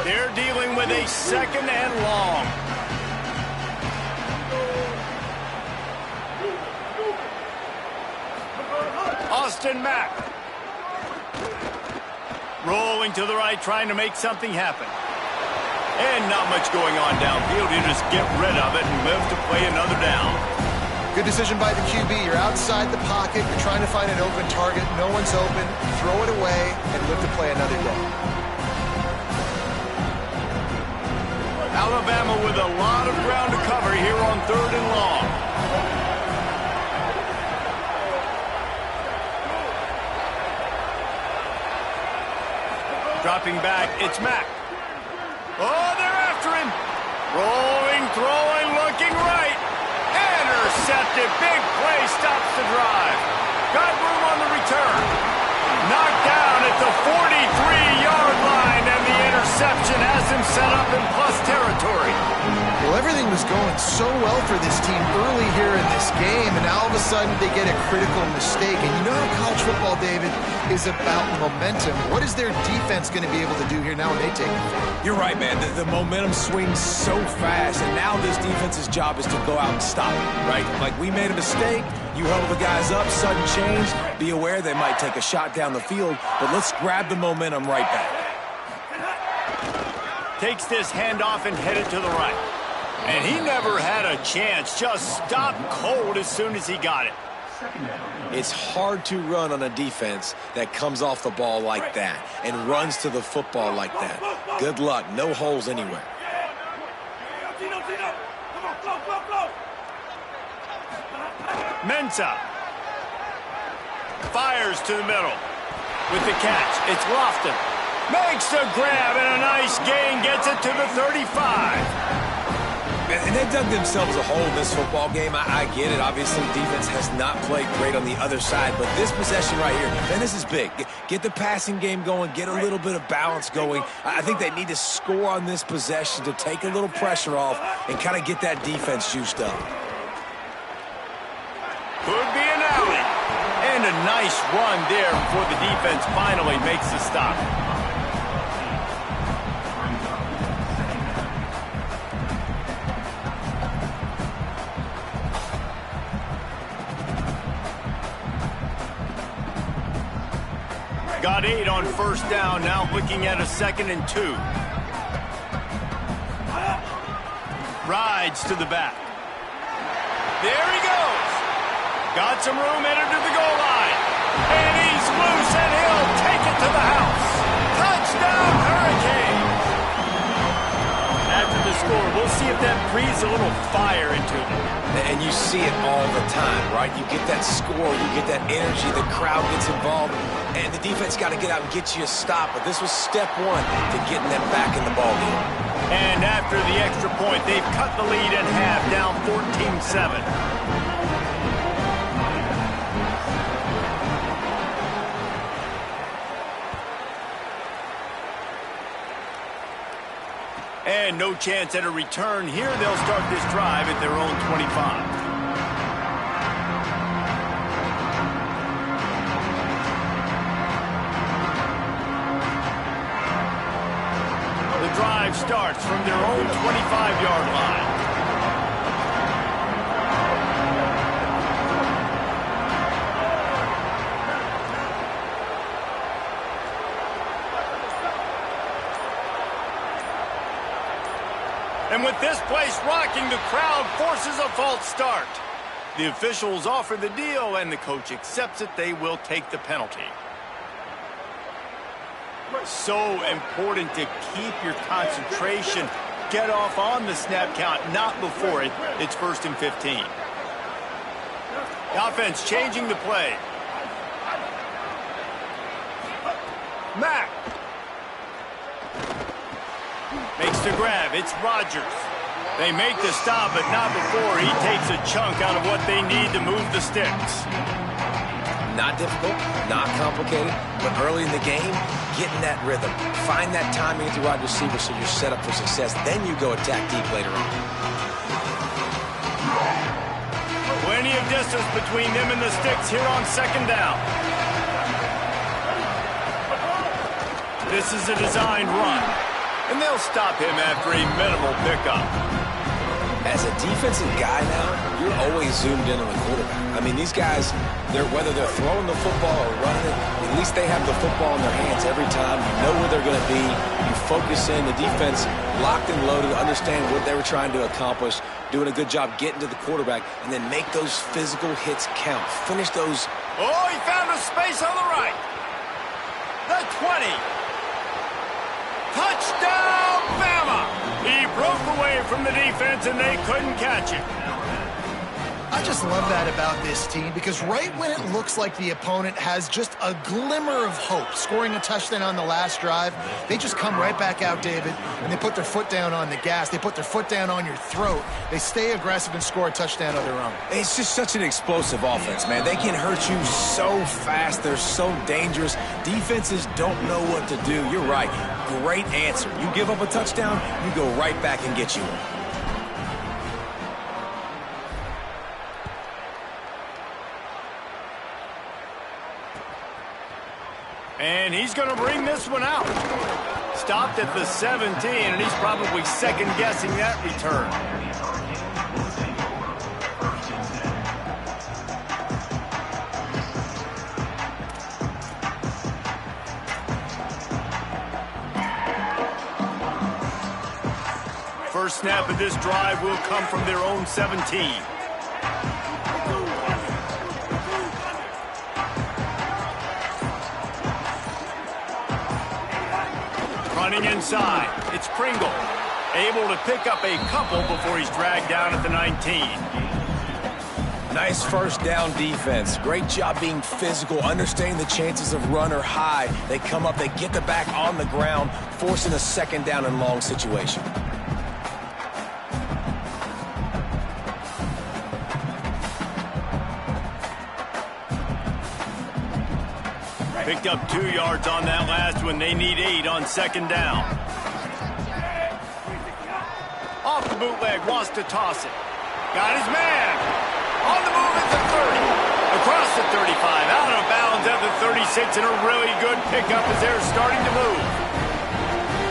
Speaker 2: They're dealing with a 2nd and long. Austin Mack. Rolling to the right, trying to make something happen. And not much going on downfield. You just get rid of it and live to play another down.
Speaker 3: Good decision by the QB. You're outside the pocket. You're trying to find an open target. No one's open. Throw it away and live to play another day.
Speaker 2: Alabama with a lot of ground to cover here on 3rd and long. Dropping back, it's Mack. Oh, they're after him. Rolling, throwing, looking right. Intercepted. Big play stops the drive. Got room on the return. Knocked down at the 43-yard line, and the interception has him set up in plus territory.
Speaker 3: Well, everything was going so well for this team early here in this game, and now all of a sudden they get a critical mistake. And you know how college football, David, is about momentum. What is their defense going to be able to do here now when they take the field?
Speaker 5: You're right, man. The momentum swings so fast, and now this defense's job is to go out and stop it, right? Like, we made a mistake, you held the guys up, sudden change. Be aware they might take a shot down the field, but let's grab the momentum right back.
Speaker 2: Takes this handoff and headed to the right. And he never had a chance. Just stopped cold as soon as he got it.
Speaker 4: It's hard to run on a defense that comes off the ball like that and runs to the football like that. Good luck. No holes anywhere.
Speaker 2: Ncaa fires to the middle. With the catch, it's Lofton. Makes the grab and a nice gain. Gets it to the 35.
Speaker 5: And they dug themselves a hole in this football game. I get it. Obviously, defense has not played great on the other side. But this possession right here, man, this is big. Get the passing game going. Get a little bit of balance going. I think they need to score on this possession to take a little pressure off and kind of get that defense juiced up.
Speaker 2: Could be an alley. And a nice run there before the defense finally makes the stop. Got 8 on 1st down, now looking at a 2nd and 2. Rides to the back. There he goes. Got some room, entered to the goal line. And he's loose, and he'll take it to the house. Touchdown, Hurricanes. After the score, we'll see if that breathes a little fire into them.
Speaker 4: And you see it all the time, right? You get that score, you get that energy, the crowd gets involved, and the defense got to get out and get you a stop. But this was step 1 to getting them back in the ballgame.
Speaker 2: And after the extra point, they've cut the lead in half, down 14-7. And no chance at a return here. They'll start this drive at their own 25. The drive starts from their own 25-yard line. And with this place rocking, the crowd forces a false start. The officials offer the deal, and the coach accepts it. They will take the penalty. So important to keep your concentration. Get off on the snap count, not before it. It's 1st and 15. The offense changing the play. Mack. Makes the grab. It's Rodgers. They make the stop, but not before he takes a chunk out of what they need to move the sticks.
Speaker 4: Not difficult, not complicated, but early in the game, get in that rhythm. Find that timing at the wide receiver so you're set up for success. Then you go attack deep later on.
Speaker 2: Plenty of distance between them and the sticks here on second down. This is a designed run, and they'll stop him after a minimal pickup.
Speaker 4: As a defensive guy now, you're always zoomed in on the quarterback. I mean, these guys, whether they're throwing the football or running it, at least they have the football in their hands every time. You know where they're going to be. You focus in. The defense locked and loaded, understand what they were trying to accomplish, doing a good job getting to the quarterback, and then make those physical hits count. Finish those.
Speaker 2: Oh, he found a space on the right. The 20. Touchdown, Bama! He broke away from the defense, and they couldn't catch him.
Speaker 3: I just love that about this team, because right when it looks like the opponent has just a glimmer of hope, scoring a touchdown on the last drive, they just come right back out, David, and they put their foot down on the gas. They put their foot down on your throat. They stay aggressive and score a touchdown of their own.
Speaker 5: It's just such an explosive offense, man. They can hurt you so fast. They're so dangerous. Defenses don't know what to do. You're right. Great answer. You give up a touchdown, you go right back and get you one.
Speaker 2: And he's going to bring this one out. Stopped at the 17, and he's probably second-guessing that return. First snap of this drive will come from their own 17. Running inside, it's Pringle, able to pick up a couple before he's dragged down at the 19.
Speaker 5: Nice first down defense. Great job being physical, understanding the chances of run or hide. They come up, they get the back on the ground, forcing a second down and long situation.
Speaker 2: Picked up 2 yards on that last one. They need 8 on second down. Off the bootleg, wants to toss it. Got his man. On the move at the 30. Across the 35, out of bounds at the 36, and a really good pickup as they're starting to move.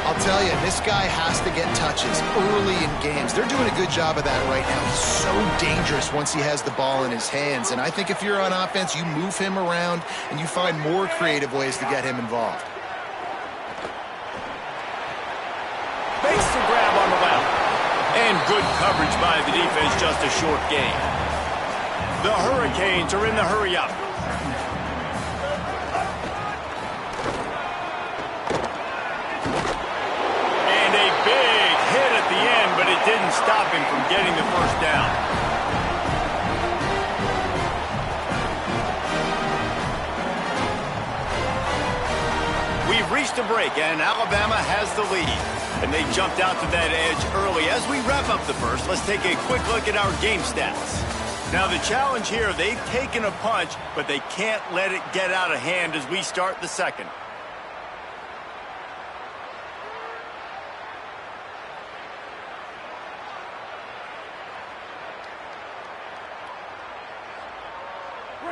Speaker 3: I'll tell you, this guy has to get touches early in games. They're doing a good job of that right now. He's so dangerous once he has the ball in his hands. And I think if you're on offense, you move him around and you find more creative ways to get him involved.
Speaker 2: Makes the grab on the left. And good coverage by the defense, just a short gain. The Hurricanes are in the hurry-up. But it didn't stop him from getting the first down. We've reached a break, and Alabama has the lead. And they jumped out to that edge early. As we wrap up the first, let's take a quick look at our game stats. Now, the challenge here, they've taken a punch, but they can't let it get out of hand as we start the second.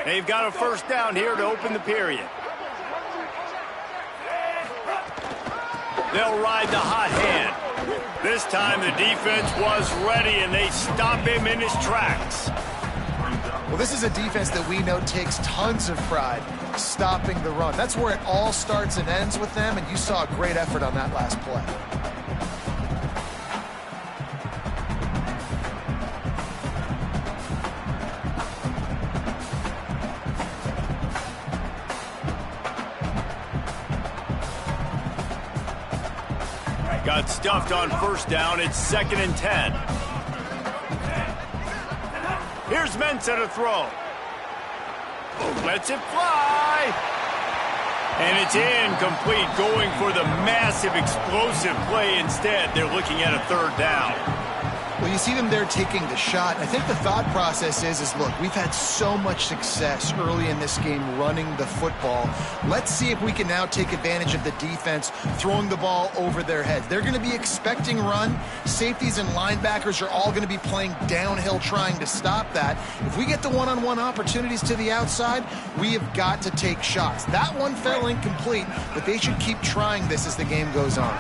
Speaker 2: They've got a first down here to open the period. They'll ride the hot hand. This time the defense was ready, and they stop him in his tracks.
Speaker 3: Well, this is a defense that we know takes tons of pride stopping the run. That's where it all starts and ends with them, and you saw a great effort on that last play.
Speaker 2: Got stuffed on first down. It's 2nd and 10. Here's Ncaa to throw. Lets it fly. And it's incomplete, going for the massive explosive play instead. They're looking at a third down.
Speaker 3: Well, you see them there taking the shot. I think the thought process is look, we've had so much success early in this game running the football. Let's see if we can now take advantage of the defense throwing the ball over their heads. They're going to be expecting run. Safeties and linebackers are all going to be playing downhill trying to stop that. If we get the one-on-one opportunities to the outside, we have got to take shots. That one fell incomplete, but they should keep trying this as the game goes on.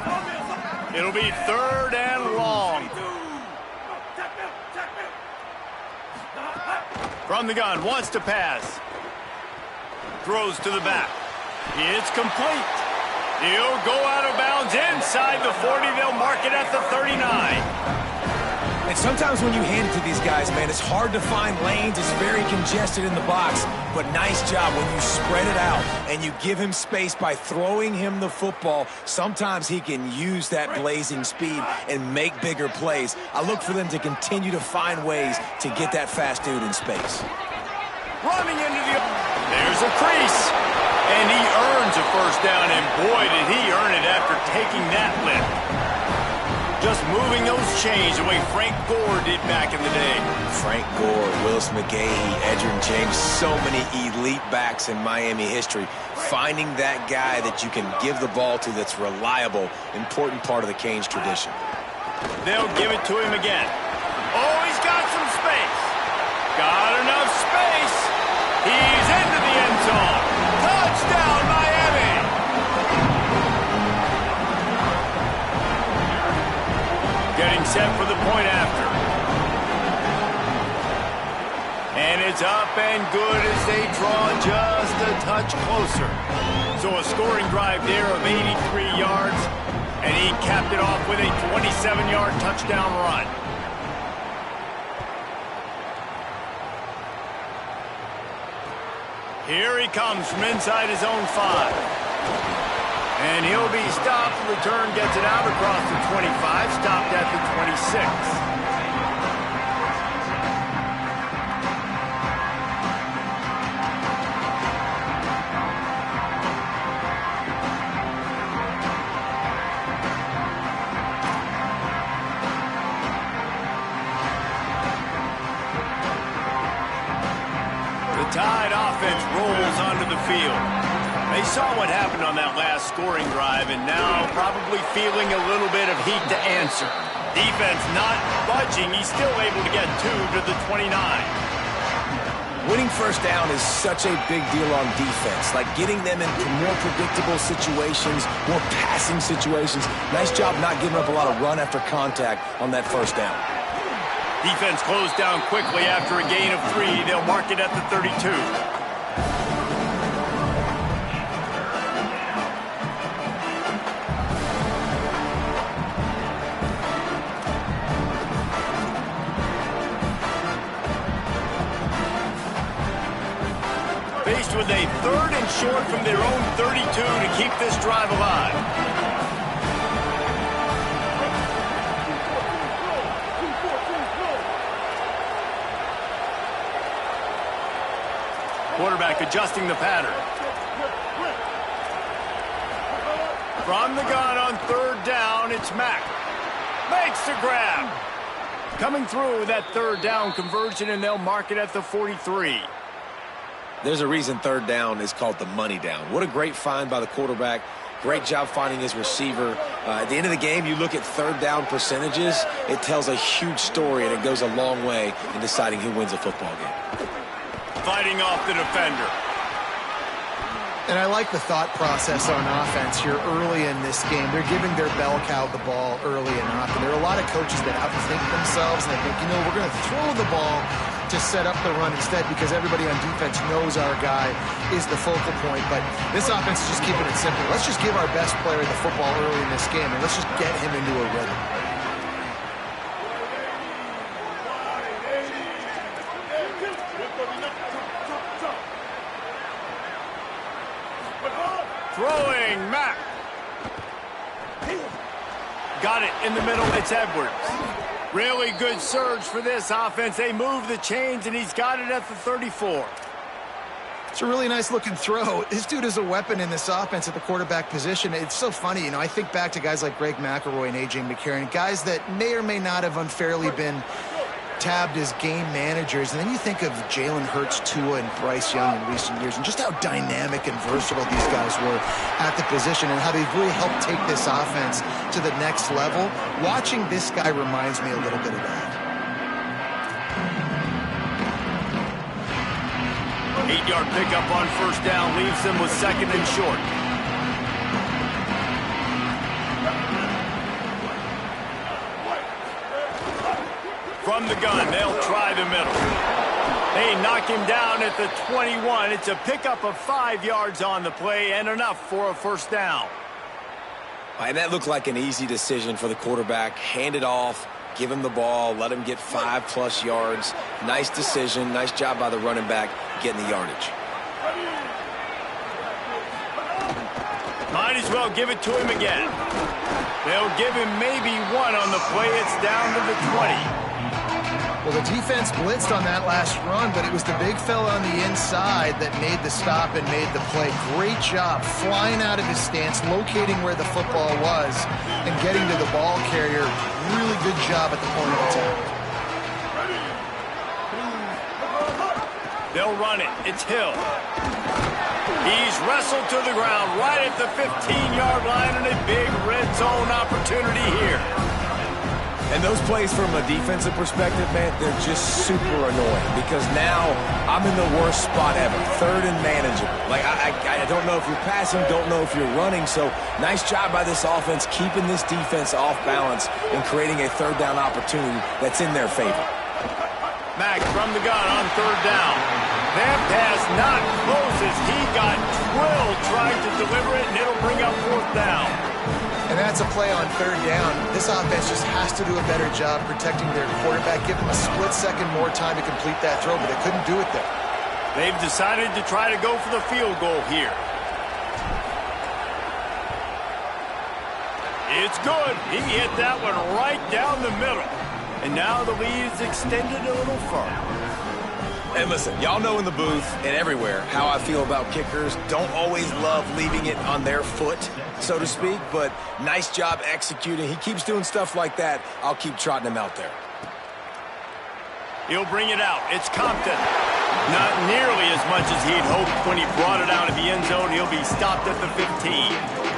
Speaker 2: It'll be 3rd and long. From the gun, wants to pass. Throws to the back. It's complete. He'll go out of bounds inside the 40. They'll mark it at the 39.
Speaker 5: And sometimes when you hand it to these guys, man, it's hard to find lanes. It's very congested in the box. But nice job when you spread it out and you give him space by throwing him the football. Sometimes he can use that blazing speed and make bigger plays. I look for them to continue to find ways to get that fast dude in space.
Speaker 2: Running into the... There's a crease. And he earns a first down. And boy, did he earn it after taking that lift. Just moving those chains the way Frank Gore did back in the day.
Speaker 5: Frank Gore, Willis McGahee, Edgerrin James, so many elite backs in Miami history. Finding that guy that you can give the ball to that's reliable, important part of the Canes tradition.
Speaker 2: They'll give it to him again. Oh, he's got some space. Got enough space. He's into the end zone. Touchdown, Miami. Getting set for the point after. And it's up and good as they draw just a touch closer. So a scoring drive there of 83 yards, and he capped it off with a 27-yard touchdown run. Here he comes from inside his own 5. And he'll be stopped. The return gets it out across the 25, stopped at the 26. The Tide offense rolls onto the field. They saw what happened on that last scoring drive and now probably feeling a little bit of heat to answer. Defense not budging. He's still able to get 2 to the 29.
Speaker 5: Winning first down is such a big deal on defense, like getting them into more predictable situations, more passing situations. Nice job not giving up a lot of run after contact on that first down.
Speaker 2: Defense closed down quickly after a gain of 3. They'll mark it at the 32. Faced with a 3rd and short from their own 32 to keep this drive alive. Quarterback adjusting the pattern. From the gun on 3rd down, it's Mack. Makes the grab. Coming through with that 3rd down conversion, and they'll mark it at the 43.
Speaker 5: There's a reason 3rd down is called the money down. What a great find by the quarterback. Great job finding his receiver. At the end of the game, you look at 3rd down percentages. It tells a huge story, and it goes a long way in deciding who wins a football game.
Speaker 2: Fighting off the defender.
Speaker 3: And I like the thought process on offense here early in this game. They're giving their bell cow the ball early enough. And there are a lot of coaches that outthink themselves, and they think, we're going to throw the ball to set up the run instead because everybody on defense knows our guy is the focal point. But this offense is just keeping it simple. Let's just give our best player the football early in this game, and let's just get him into a rhythm.
Speaker 2: Throwing, Mack. Got it in the middle, it's Edwards. Really good surge for this offense. They move the chains, and he's got it at the 34.
Speaker 3: It's a really nice-looking throw. This dude is a weapon in this offense at the quarterback position. It's so funny, I think back to guys like Greg McElroy and A.J. McCarron, guys that may or may not have unfairly been tabbed as game managers. And then you think of Jalen Hurts, Tua, and Bryce Young in recent years, and just how dynamic and versatile these guys were at the position and how they've really helped take this offense to the next level. Watching this guy reminds me a little bit of that.
Speaker 2: 8-yard pickup on first down leaves them with second and short. From the gun, they'll try the middle. They knock him down at the 21. It's a pickup of 5 yards on the play and enough for a first down.
Speaker 4: And that looked like an easy decision for the quarterback. Hand it off, give him the ball, let him get 5+ yards. Nice decision. Nice job by the running back getting the yardage.
Speaker 2: Might as well give it to him again. They'll give him maybe one on the play. It's down to the 20.
Speaker 3: Well, the defense blitzed on that last run, but it was the big fella on the inside that made the stop and made the play. Great job flying out of his stance, locating where the football was, and getting to the ball carrier. Really good job at the point of attack.
Speaker 2: They'll run it. It's Hill. He's wrestled to the ground right at the 15-yard line, and a big red zone opportunity here.
Speaker 5: And those plays from a defensive perspective, man, they're just super annoying because now I'm in the worst spot ever, third and manageable. Like, I don't know if you're passing, don't know if you're running, so nice job by this offense keeping this defense off balance and creating a third down opportunity that's in their favor.
Speaker 2: Mack from the gun on third down. That pass not close as he got drilled trying to deliver it, and it'll bring up fourth down.
Speaker 3: And that's a play on third down. This offense just has to do a better job protecting their quarterback, give them a split second more time to complete that throw, but they couldn't do it there.
Speaker 2: They've decided to try to go for the field goal here. It's good. He hit that one right down the middle. And now the lead is extended a little further.
Speaker 5: And listen, y'all know in the booth and everywhere how I feel about kickers. Don't always love leaving it on their foot, so to speak, but nice job executing. He keeps doing stuff like that. I'll keep trotting him out there.
Speaker 2: He'll bring it out. It's Compton. Not nearly as much as he'd hoped when he brought it out of the end zone. He'll be stopped at the 15.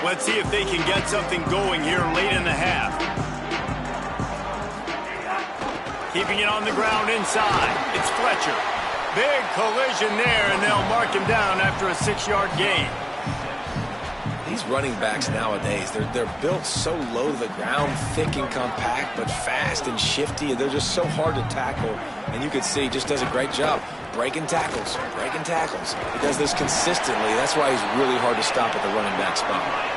Speaker 2: Let's see if they can get something going here late in the half. Keeping it on the ground inside. It's Fletcher. Big collision there, and they'll mark him down after a 6-yard gain.
Speaker 4: These running backs nowadays, they're built so low to the ground, thick and compact, but fast and shifty, and they're just so hard to tackle. And you can see he just does a great job breaking tackles, breaking tackles. He does this consistently. That's why he's really hard to stop at the running back spot.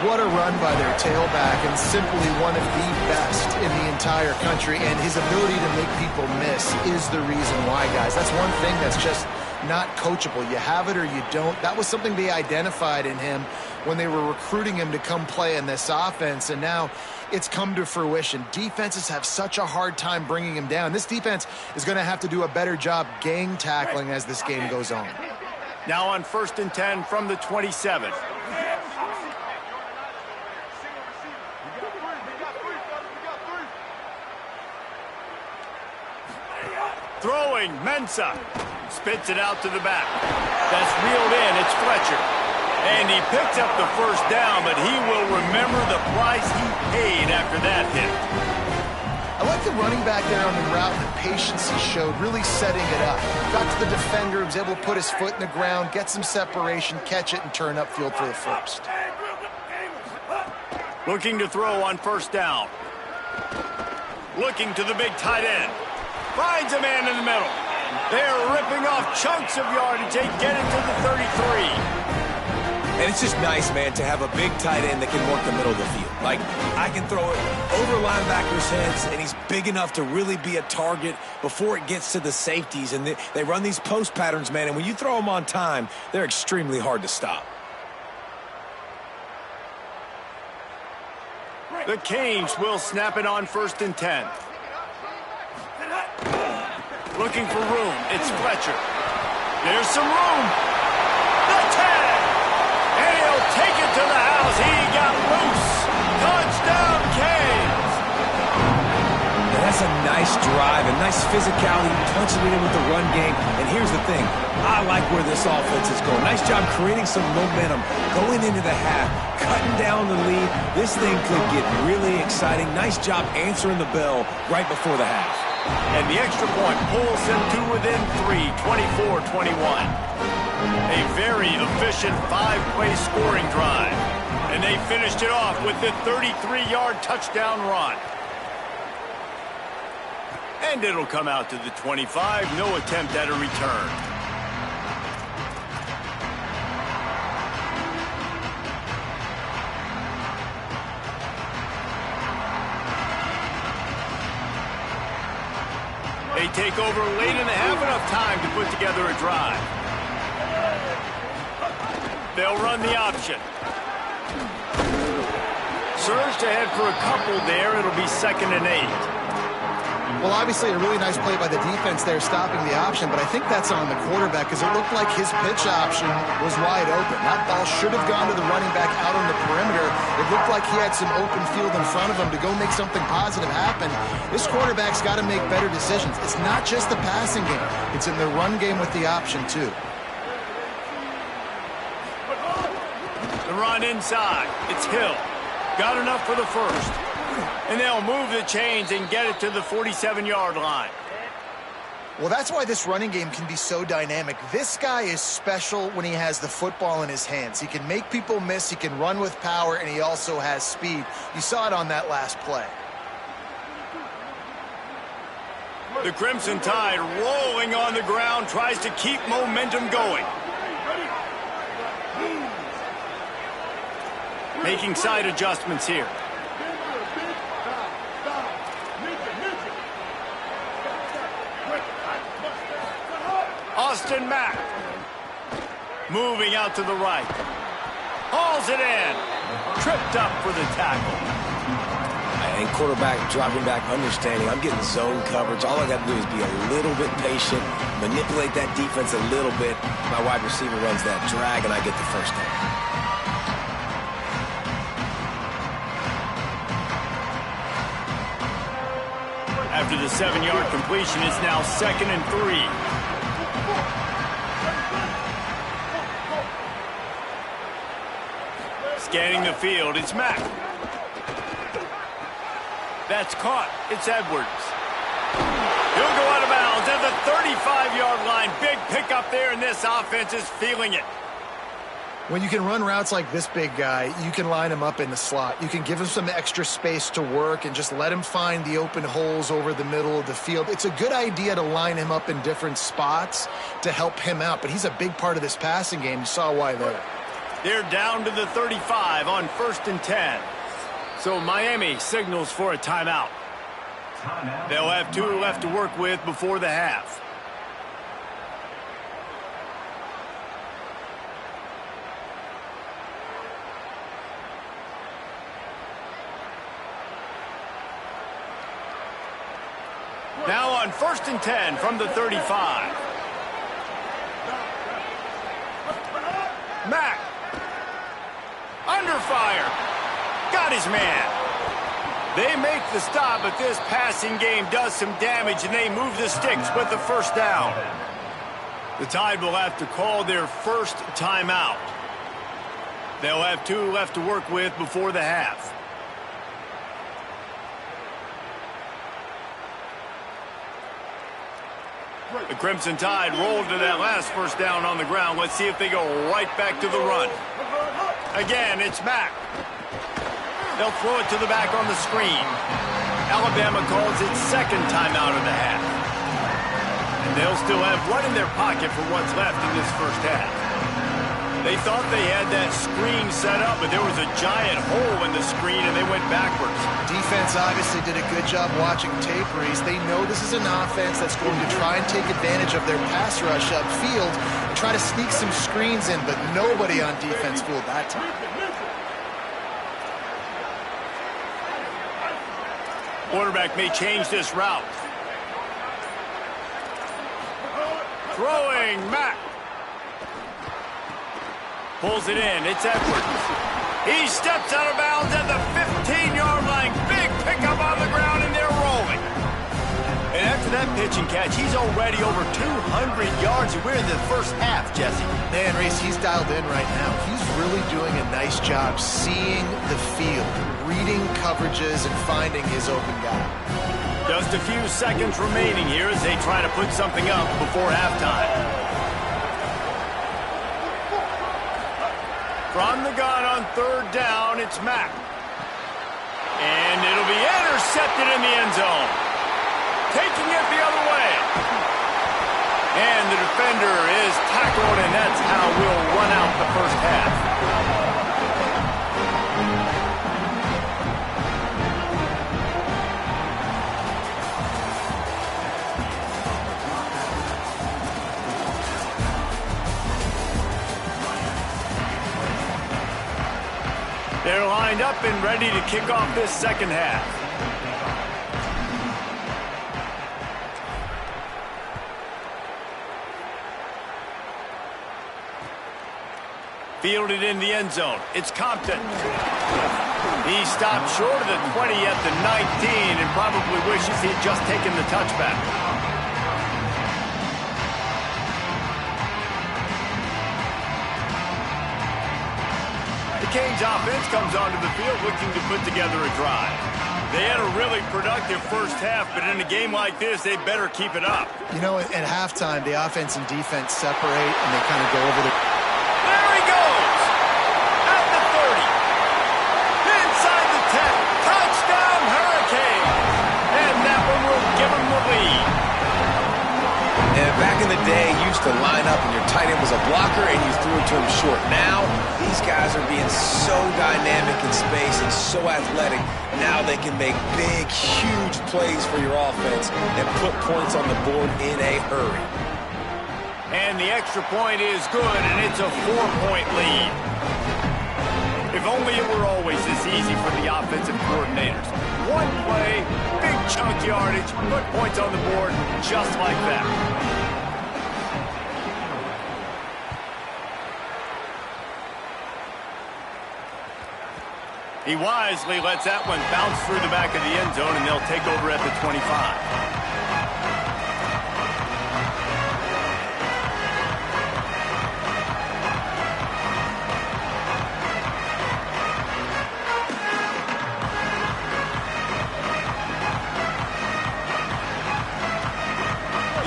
Speaker 3: What a run by their tailback, and simply one of the best in the entire country. And his ability to make people miss is the reason why, guys. That's one thing that's just not coachable. You have it or you don't. That was something they identified in him when they were recruiting him to come play in this offense, and now it's come to fruition. Defenses have such a hard time bringing him down. This defense is going to have to do a better job gang tackling as this game goes on.
Speaker 2: Now on 1st and 10 from the 27. Throwing, Ncaa. Spits it out to the back. That's reeled in. It's Fletcher. And he picks up the first down, but he will remember the price he paid after that hit.
Speaker 3: I like the running back there on the route and the patience he showed, really setting it up. Got to the defender, was able to put his foot in the ground, get some separation, catch it, and turn upfield for the first.
Speaker 2: Looking to throw on first down. Looking to the big tight end. Finds a man in the middle. They're ripping off chunks of yardage. They get it to the 33.
Speaker 5: And it's just nice, man, to have a big tight end that can work the middle of the field. Like, I can throw it over linebackers' heads, and he's big enough to really be a target before it gets to the safeties. And they run these post patterns, man, and when you throw them on time, they're extremely hard to stop.
Speaker 2: The Canes will snap it on 1st and 10. Looking for room. It's Fletcher. There's some room. The tag. And he'll take it to the house. He got loose. Touchdown, Canes.
Speaker 5: That's a nice drive, a nice physicality, punching it in with the run game. And here's the thing. I like where this offense is going. Nice job creating some momentum, going into the half, cutting down the lead. This thing could get really exciting. Nice job answering the bell right before the half.
Speaker 2: And the extra point pulls them to within 3, 24-21. A very efficient 5-play scoring drive. And they finished it off with the 33-yard touchdown run. And it'll come out to the 25. No attempt at a return. They take over late in the half, enough time to put together a drive. They'll run the option. Surged ahead for a couple there. It'll be 2nd and 8.
Speaker 3: Well, obviously a really nice play by the defense there stopping the option, but I think that's on the quarterback because it looked like his pitch option was wide open. That ball should have gone to the running back out on the perimeter. It looked like he had some open field in front of him to go make something positive happen. This quarterback's got to make better decisions. It's not just the passing game. It's in the run game with the option, too.
Speaker 2: The run inside. It's Hill. Got enough for the first. And they'll move the chains and get it to the 47-yard line.
Speaker 3: Well, that's why this running game can be so dynamic. This guy is special when he has the football in his hands. He can make people miss, he can run with power, and he also has speed. You saw it on that last play.
Speaker 2: The Crimson Tide rolling on the ground, tries to keep momentum going. Making side adjustments here. Austin Mack. Moving out to the right. Hauls it in. Tripped up for the tackle.
Speaker 4: And quarterback dropping back, understanding I'm getting zone coverage. All I got to do is be a little bit patient, manipulate that defense a little bit. My wide receiver runs that drag, and I get the first down.
Speaker 2: After the 7-yard completion, it's now 2nd and 3. Scanning the field, it's Mack. That's caught. It's Edwards. He'll go out of bounds at the 35-yard line. Big pickup there, and this offense is feeling it.
Speaker 3: When you can run routes like this big guy, you can line him up in the slot. You can give him some extra space to work and just let him find the open holes over the middle of the field. It's a good idea to line him up in different spots to help him out, but he's a big part of this passing game. You saw why there.
Speaker 2: They're down to the 35 on 1st and 10. So Miami signals for a timeout. They'll have 2 left to work with before the half. Now on 1st and 10 from the 35. Mack. Under fire. Got his man. They make the stop, but this passing game does some damage, and they move the sticks with the first down. The Tide will have to call their first timeout. They'll have 2 left to work with before the half. The Crimson Tide rolled to that last first down on the ground. Let's see if they go right back to the run. Again, it's Mack. They'll throw it to the back on the screen. Alabama calls its 2nd timeout of the half. And they'll still have one in their pocket for what's left in this first half. They thought they had that screen set up, but there was a giant hole in the screen, and they went backwards.
Speaker 3: Defense obviously did a good job watching tape, Reese. They know this is an offense that's going to try and take advantage of their pass rush upfield and try to sneak some screens in, but nobody on defense fooled that time.
Speaker 2: Quarterback may change this route. Throwing, Mack. Pulls it in, it's Edwards. He steps out of bounds at the 15-yard line. Big pickup on the ground, and they're rolling. And after that pitch and catch, he's already over 200 yards, and we're in the first half, Jesse.
Speaker 3: Man, Reese, he's dialed in right now. He's really doing a nice job seeing the field, reading coverages, and finding his open guy.
Speaker 2: Just a few seconds remaining here as they try to put something up before halftime. From the gun on third down, it's Mack. And it'll be intercepted in the end zone. Taking it the other way. And the defender is tackled, and that's how we'll run out the first half. They're lined up and ready to kick off this second half. Fielded in the end zone. It's Compton. He stopped short of the 20 at the 19 and probably wishes he'd just taken the touchback. The Canes offense comes onto the field looking to put together a drive. They had a really productive first half, but in a game like this, they better keep it up.
Speaker 3: You know, at halftime, the offense and defense separate, and they kind of go over the...
Speaker 2: There he goes! At the 30. Inside the 10. Touchdown, Hurricane! And that one will give them the lead.
Speaker 4: And back in the day, you used to line up and your tight end was a blocker and you threw it to him short. Now, these guys are being so dynamic in space and so athletic. Now they can make big, huge plays for your offense and put points on the board in a hurry.
Speaker 2: And the extra point is good, and it's a 4-point lead. If only it were always this easy for the offensive coordinators. One play, big chunk yardage, put points on the board just like that. He wisely lets that one bounce through the back of the end zone, and they'll take over at the 25.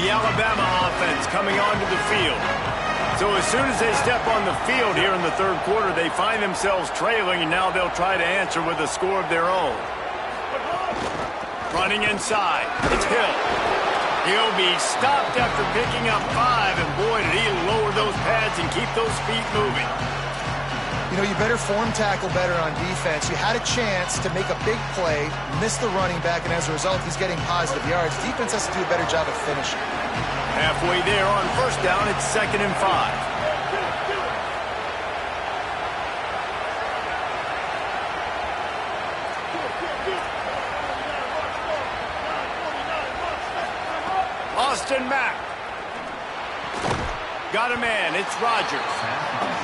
Speaker 2: The Alabama offense coming onto the field. So as soon as they step on the field here in the third quarter, they find themselves trailing, and now they'll try to answer with a score of their own. Running inside, it's Hill. He'll be stopped after picking up 5, and boy, did he lower those pads and keep those feet moving.
Speaker 3: You know, you better form tackle better on defense. You had a chance to make a big play, miss the running back, and as a result, he's getting positive yards. Defense has to do a better job of finishing.
Speaker 2: Halfway there on first down, it's 2nd and 5. Austin Mack. Got a man, it's Rodgers.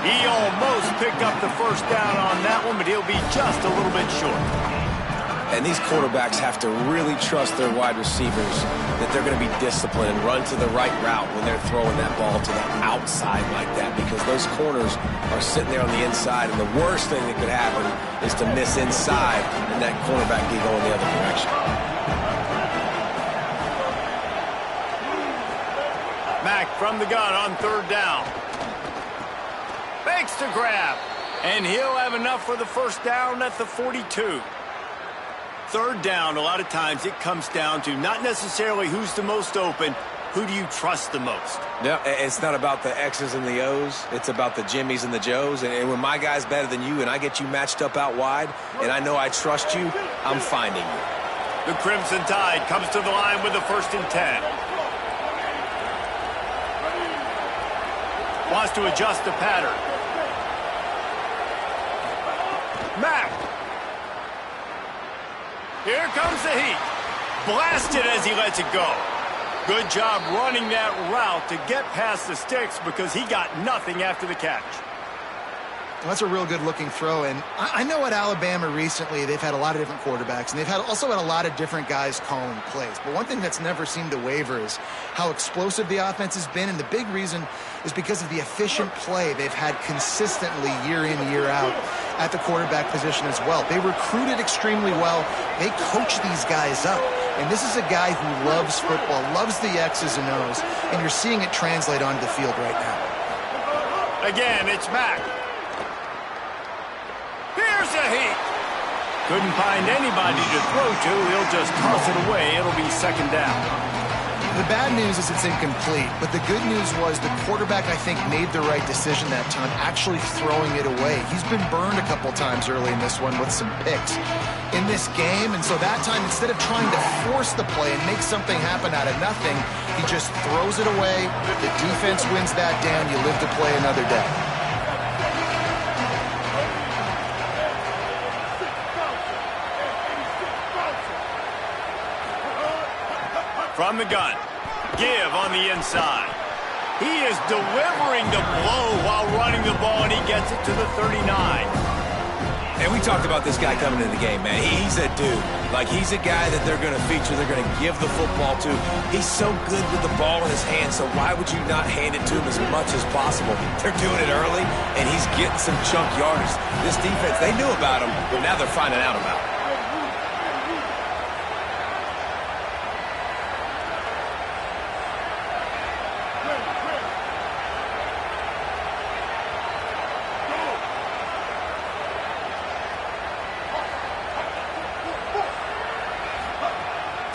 Speaker 2: He almost picked up the first down on that one, but he'll be just a little bit short.
Speaker 4: And these quarterbacks have to really trust their wide receivers that they're going to be disciplined and run to the right route when they're throwing that ball to the outside like that, because those corners are sitting there on the inside, and the worst thing that could happen is to miss inside and that cornerback can go in the other direction.
Speaker 2: Mack from the gun on third down. Fakes to grab, and he'll have enough for the first down at the 42. Third down, a lot of times it comes down to not necessarily who's the most open, who do you trust the most?
Speaker 4: Yeah, it's not about the X's and the O's. It's about the Jimmies and the Joes. And when my guy's better than you and I get you matched up out wide and I know I trust you, I'm finding you.
Speaker 2: The Crimson Tide comes to the line with a 1st and 10. Wants to adjust the pattern. Mack. Here comes the heat. Blasted as he lets it go. Good job running that route to get past the sticks because he got nothing after the catch.
Speaker 3: Well, that's a real good-looking throw, and I know at Alabama recently they've had a lot of different quarterbacks, and they've also had a lot of different guys calling plays. But one thing that's never seemed to waver is how explosive the offense has been, and the big reason is because of the efficient play they've had consistently year in, year out at the quarterback position as well. They recruited extremely well. They coach these guys up. And this is a guy who loves football, loves the X's and O's, and you're seeing it translate onto the field right now.
Speaker 2: Again, it's Mack. Here's the heat. Couldn't find anybody to throw to. He'll just toss it away. It'll be second down.
Speaker 3: The bad news is it's incomplete, but the good news was the quarterback, I think, made the right decision that time, actually throwing it away. He's been burned a couple times early in this one with some picks in this game, and so that time, instead of trying to force the play and make something happen out of nothing, he just throws it away. The defense wins that down. You live to play another day.
Speaker 2: From the gun, give on the inside. He is delivering the blow while running the ball, and he gets it to the 39.
Speaker 5: And we talked about this guy coming into the game, man. He's a dude. Like, he's a guy that they're going to feature, they're going to give the football to. He's so good with the ball in his hand, so why would you not hand it to him as much as possible? They're doing it early, and he's getting some chunk yardage. This defense, they knew about him, but now they're finding out about him.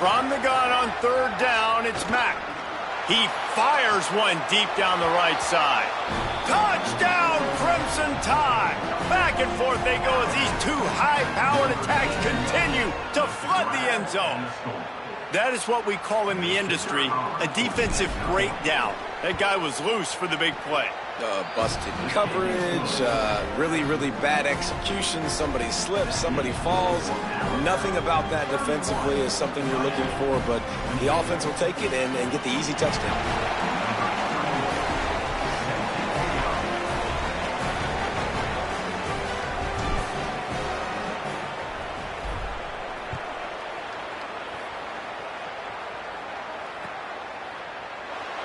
Speaker 2: From the gun on third down, it's Mack. He fires one deep down the right side. Touchdown, Crimson Tide! Back and forth they go as these two high-powered attacks continue to flood the end zone. That is what we call in the industry a defensive breakdown. That guy was loose for the big play.
Speaker 4: Busted coverage, really, really bad execution. Somebody slips, somebody falls. Nothing about that defensively is something you're looking for, but the offense will take it and get the easy touchdown.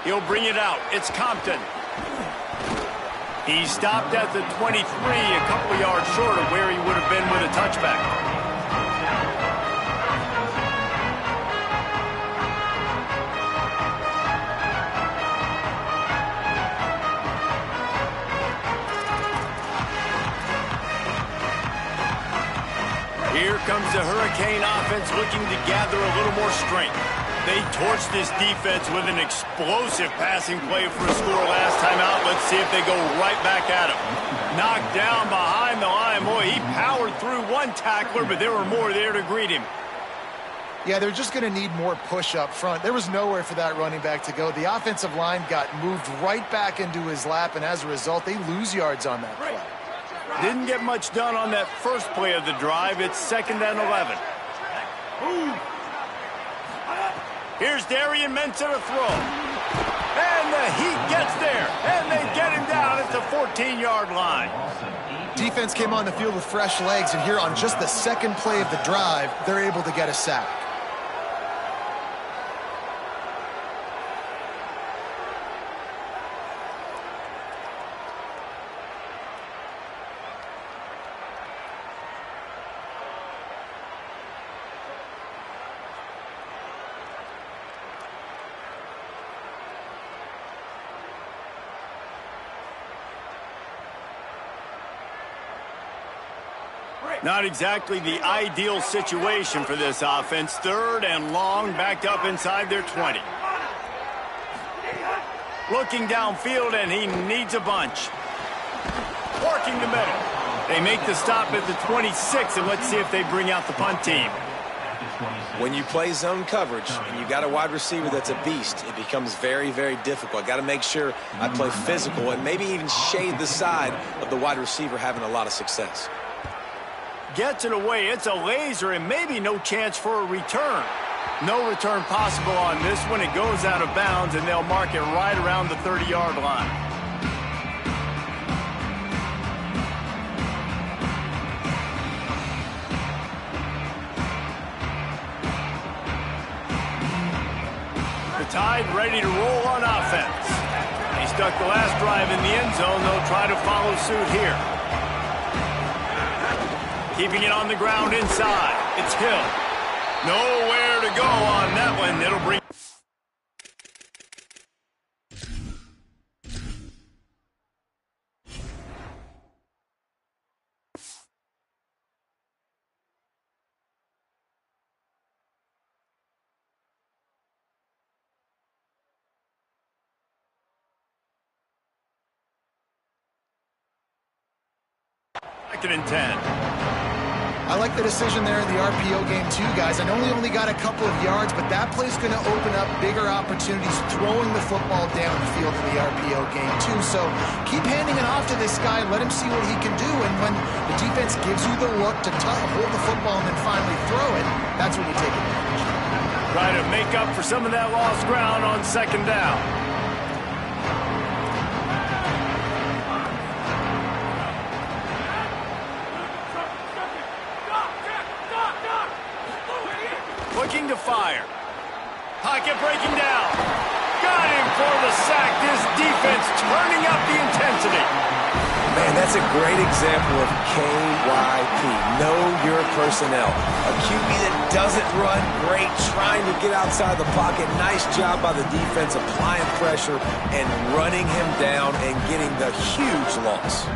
Speaker 2: He'll bring it out. It's Compton. He stopped at the 23, a couple of yards short of where he would have been with a touchback. Here comes the Hurricane offense looking to gather a little more strength. They torched this defense with an explosive passing play for a score last time out. Let's see if they go right back at him. Knocked down behind the line. Boy, he powered through one tackler, but there were more there to greet him.
Speaker 3: Yeah, they're just going to need more push up front. There was nowhere for that running back to go. The offensive line got moved right back into his lap, and as a result, they lose yards on that play.
Speaker 2: Didn't get much done on that first play of the drive. It's 2nd and 11. Here's Darian Mensah to throw. And the Heat gets there. And they get him down at the 14-yard line.
Speaker 3: Defense came on the field with fresh legs, and here on just the second play of the drive, they're able to get a sack.
Speaker 2: Not exactly the ideal situation for this offense. 3rd and long, backed up inside their 20. Looking downfield, and he needs a bunch. Working the middle. They make the stop at the 26, and let's see if they bring out the punt team.
Speaker 4: When you play zone coverage and you got a wide receiver that's a beast, it becomes very, very difficult. Got to make sure I play physical and maybe even shade the side of the wide receiver having a lot of success.
Speaker 2: gets it away. It's a laser and maybe no chance for a return. No return possible on this one. It goes out of bounds, and they'll mark it right around the 30-yard line. The Tide ready to roll on offense. He stuck the last drive in the end zone. They'll try to follow suit here. Keeping it on the ground inside. It's Hill. Nowhere to go on that one. It'll bring... Second and 10.
Speaker 3: I like the decision there in the RPO game too, guys. I know he only got a couple of yards, but that play's going to open up bigger opportunities throwing the football down the field in the RPO game too. So keep handing it off to this guy. Let him see what he can do. And when the defense gives you the look to hold the football and then finally throw it, that's when you take advantage.
Speaker 2: Try to make up for some of that lost ground on second down. Looking to fire. Pocket breaking down. Got him for the sack. This defense turning up the intensity.
Speaker 5: Man, that's a great example of KYP. Know your personnel. A QB that doesn't run great, trying to get outside the pocket. Nice job by the defense applying pressure and running him down and getting the huge loss.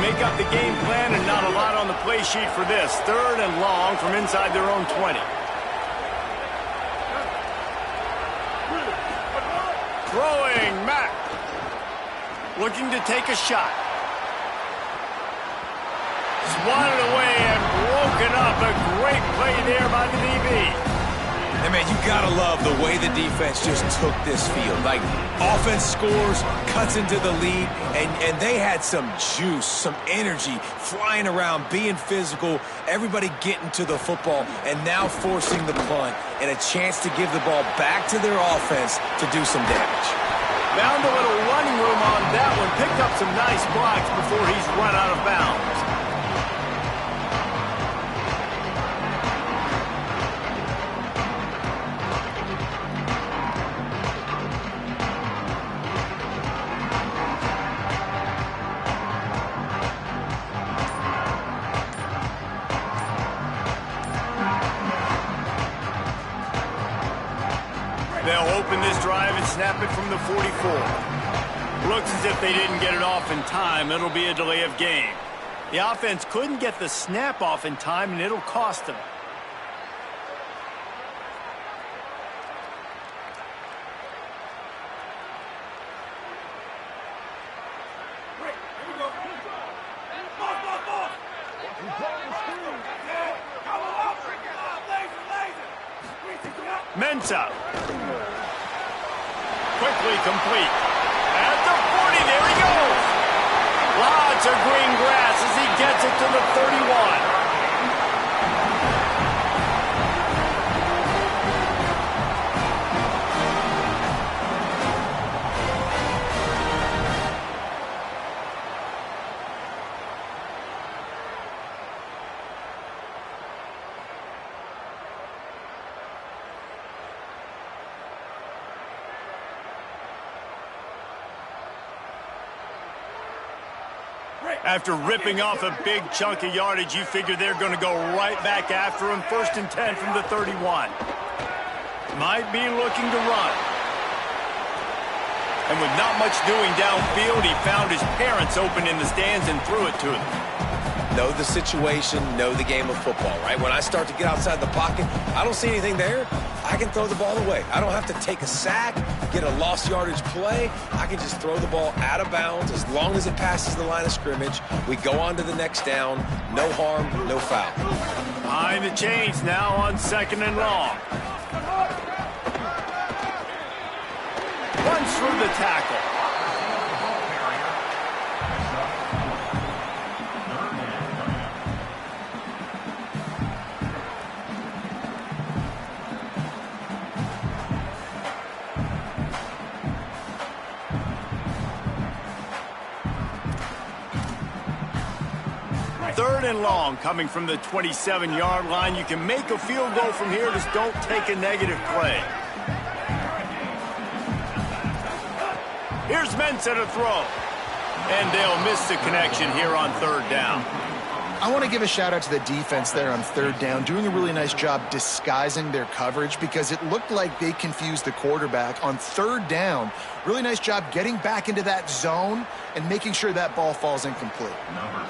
Speaker 2: Make up the game plan and not a lot on the play sheet for this. Third and long from inside their own 20. Throwing Mack. Looking to take a shot. Swatted away and broken up. A great play there by the DB.
Speaker 5: And man, you gotta love the way the defense just took this field. Like, offense scores, cuts into the lead, and they had some juice, some energy, flying around, being physical, everybody getting to the football, and now forcing the punt, and a chance to give the ball back to their offense to do some damage.
Speaker 2: Found a little running room on that one, picked up some nice blocks before he's run out of bounds. They'll open this drive and snap it from the 44. Looks as if they didn't get it off in time. It'll be a delay of game. The offense couldn't get the snap off in time, and it'll cost them. Ncaa. Quickly complete. At the 40, there he goes. Lots of green grass as he gets it to the 31. After ripping off a big chunk of yardage, you figure they're going to go right back after him. 1st and 10 from the 31. Might be looking to run. And with not much doing downfield, he found his parents open in the stands and threw it to them.
Speaker 5: Know the situation, know the game of football, right? When I start to get outside the pocket, I don't see anything there, I can throw the ball away. I don't have to take a sack, get a lost yardage play. I can just throw the ball out of bounds as long as it passes the line of scrimmage. We go on to the next down. No harm, no foul.
Speaker 2: Behind the chains now on 2nd and long. goes through the tackle. Third and long coming from the 27-yard line. You can make a field goal from here. Just don't take a negative play. Here's Ncaa to throw. And they'll miss the connection here on third down.
Speaker 3: I want to give a shout out to the defense there on third down, doing a really nice job disguising their coverage because it looked like they confused the quarterback on third down. Really nice job getting back into that zone and making sure that ball falls incomplete.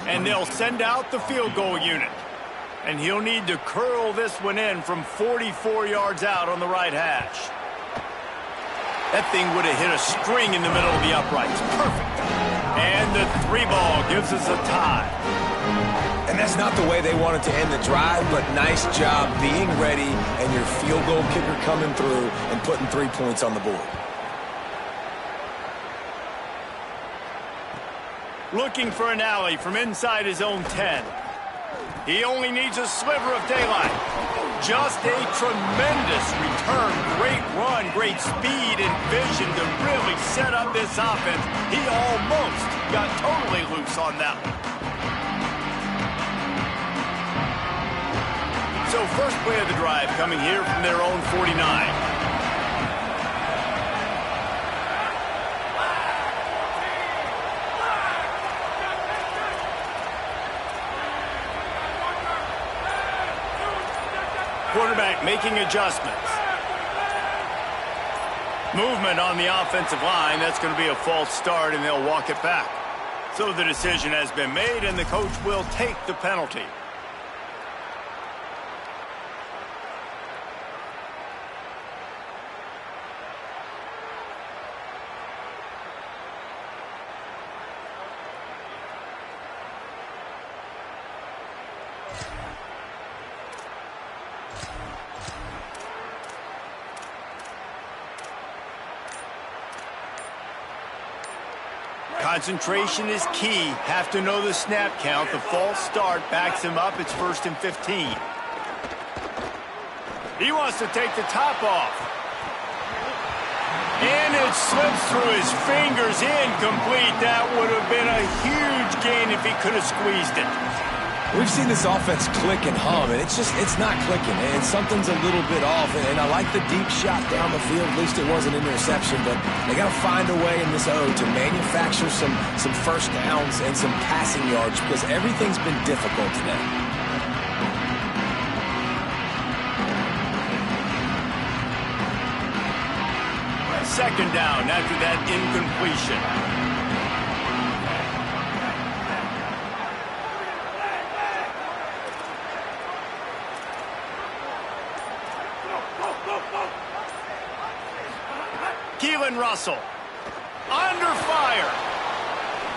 Speaker 2: And they'll send out the field goal unit. And he'll need to curl this one in from 44 yards out on the right hash. That thing would have hit a string in the middle of the uprights. Perfect. And the 3 ball gives us a tie.
Speaker 5: And that's not the way they wanted to end the drive, but nice job being ready and your field goal kicker coming through and putting 3 points on the board.
Speaker 2: Looking for an alley from inside his own 10. He only needs a sliver of daylight. Just a tremendous return. Great run, great speed and vision to really set up this offense. He almost got totally loose on that one. So first play of the drive coming here from their own 49. Quarterback making adjustments. Movement on the offensive line. That's going to be a false start, and they'll walk it back. So the decision has been made, and the coach will take the penalty. Concentration is key. Have to know the snap count. The false start backs him up. It's 1st and 15. He wants to take the top off. And it slips through his fingers. Incomplete. That would have been a huge gain if he could have squeezed it.
Speaker 5: We've seen this offense click and hum, and it's not clicking, and something's a little bit off. And I like the deep shot down the field. At least it was an interception, but they got to find a way in this O to manufacture some first downs and some passing yards because everything's been difficult today.
Speaker 2: Second down after that incompletion. Russell under fire.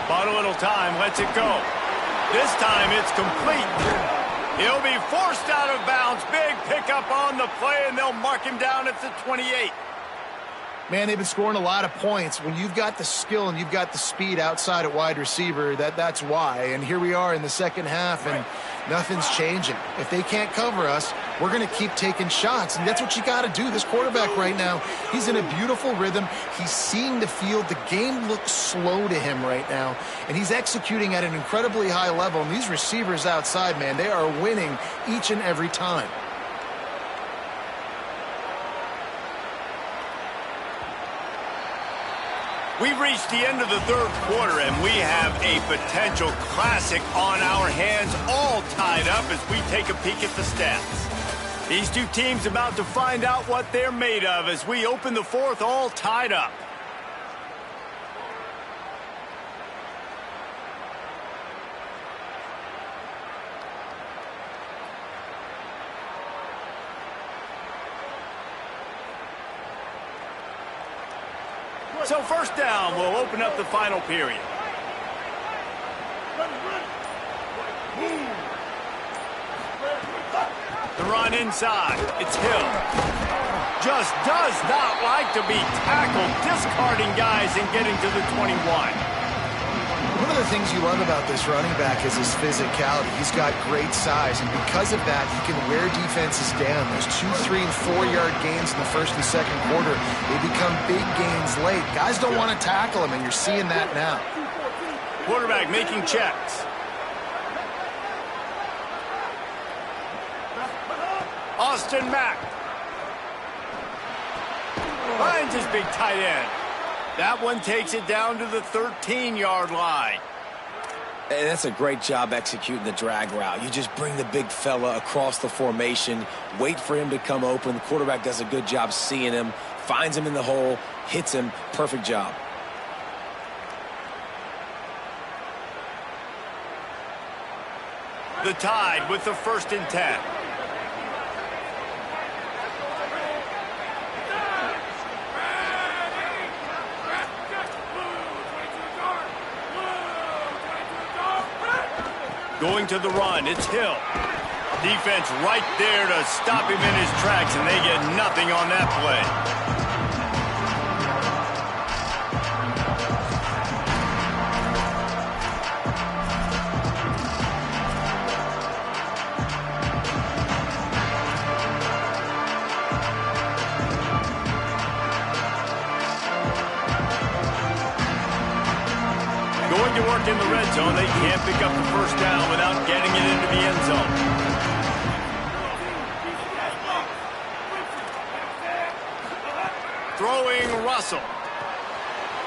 Speaker 2: Bought a little time, lets it go. This time it's complete. He'll be forced out of bounds. Big pickup on the play, and they'll mark him down at the 28.
Speaker 3: Man, they've been scoring a lot of points. When you've got the skill and you've got the speed outside at wide receiver, that's why. And here we are in the second half, and nothing's changing. If they can't cover us, we're going to keep taking shots, and that's what you got to do. This quarterback right now, he's in a beautiful rhythm. He's seeing the field. The game looks slow to him right now, and he's executing at an incredibly high level. And these receivers outside, man, they are winning each and every time.
Speaker 2: We've reached the end of the third quarter, and we have a potential classic on our hands, all tied up as we take a peek at the stats. These two teams about to find out what they're made of as we open the fourth, all tied up. So first down, we'll open up the final period. The run inside. It's Hill. just does not like to be tackled, discarding guys and getting to the 21.
Speaker 3: One of the things you love about this running back is his physicality. He's got great size, and because of that, he can wear defenses down. Those 2, 3, and 4-yard gains in the first and second quarter, they become big gains late. Guys don't want to tackle him, and you're seeing that now.
Speaker 2: Quarterback making checks. Austin Mack finds his big tight end. That one takes it down to the 13-yard line.
Speaker 4: And that's a great job executing the drag route. You just bring the big fella across the formation, wait for him to come open. The quarterback does a good job seeing him, finds him in the hole, hits him. Perfect job.
Speaker 2: The Tide with the 1st and 10. Going to the run, it's Hill. Defense right there to stop him in his tracks, and they get nothing on that play. Going to work in the red zone. They can't pick up the first down without getting it into the end zone. Throwing Russell.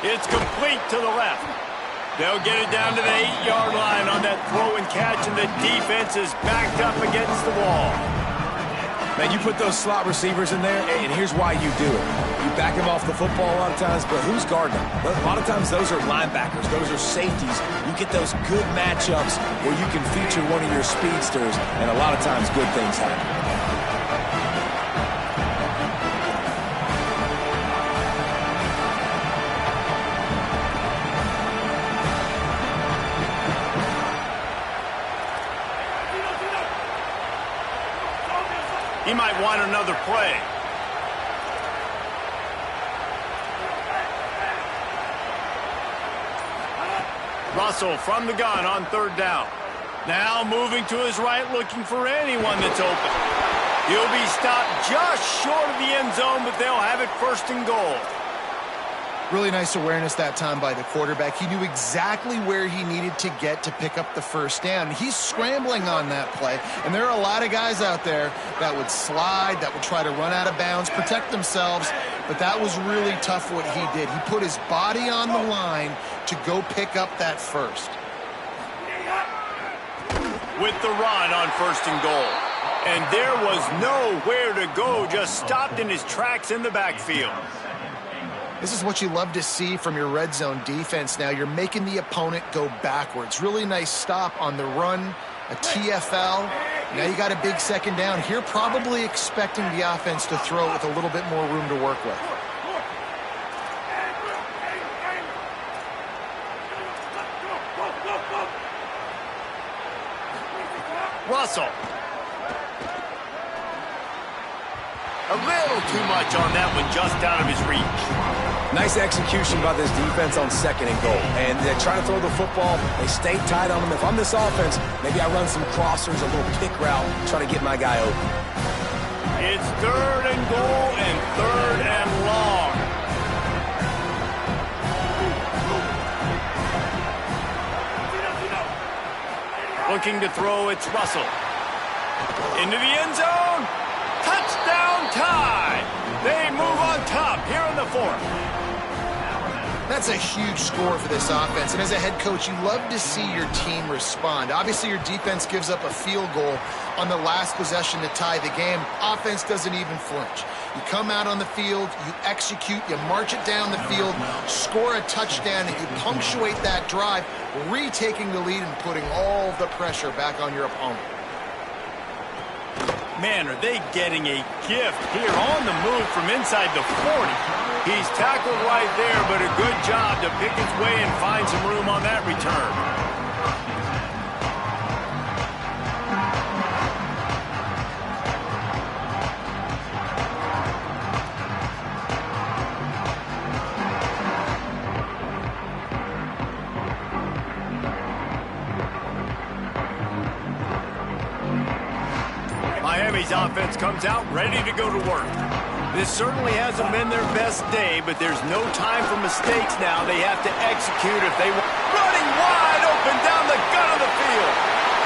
Speaker 2: It's complete to the left. They'll get it down to the 8-yard line on that throw and catch, and the defense is backed up against the wall.
Speaker 5: Man, you put those slot receivers in there, and here's why you do it. You back them off the football a lot of times, but who's guarding them? A lot of times those are linebackers. Those are safeties. You get those good matchups where you can feature one of your speedsters, and a lot of times good things happen.
Speaker 2: He might want another play. Russell from the gun on 3rd down. Now moving to his right, looking for anyone that's open. He'll be stopped just short of the end zone, but they'll have it 1st and goal.
Speaker 3: Really nice awareness that time by the quarterback. He knew exactly where he needed to get to pick up the first down. He's scrambling on that play, and there are a lot of guys out there that would slide, that would try to run out of bounds, protect themselves, but that was really tough what he did. He put his body on the line to go pick up that first.
Speaker 2: With the run on 1st and goal. And there was nowhere to go, just stopped in his tracks in the backfield.
Speaker 3: This is what you love to see from your red zone defense now. You're making the opponent go backwards. Really nice stop on the run, a TFL. Now you got a big 2nd down. Here probably expecting the offense to throw with a little bit more room to work with.
Speaker 2: Russell. A little too much on that one, just out of his reach.
Speaker 5: Nice execution by this defense on 2nd and goal. And they try to throw the football. They stay tight on them. If I'm this offense, maybe I run some crossers, a little pick route, try to get my guy open.
Speaker 2: It's 3rd and goal and 3rd and long. Looking to throw, it's Russell. Into the end zone. Touchdown Tide! They move on top here in the 4th.
Speaker 3: That's a huge score for this offense, and as a head coach, you love to see your team respond. Obviously, your defense gives up a field goal on the last possession to tie the game. Offense doesn't even flinch. You come out on the field, you execute, you march it down the field, score a touchdown, and you punctuate that drive, retaking the lead and putting all the pressure back on your opponent.
Speaker 2: Man, are they getting a gift here on the move from inside the 40. He's tackled right there, but a good job to pick his way and find some room on that return. Miami's offense comes out ready to go to work. This certainly hasn't been their best day, but there's no time for mistakes now. They have to execute if they want. Running wide open down the gut of the field.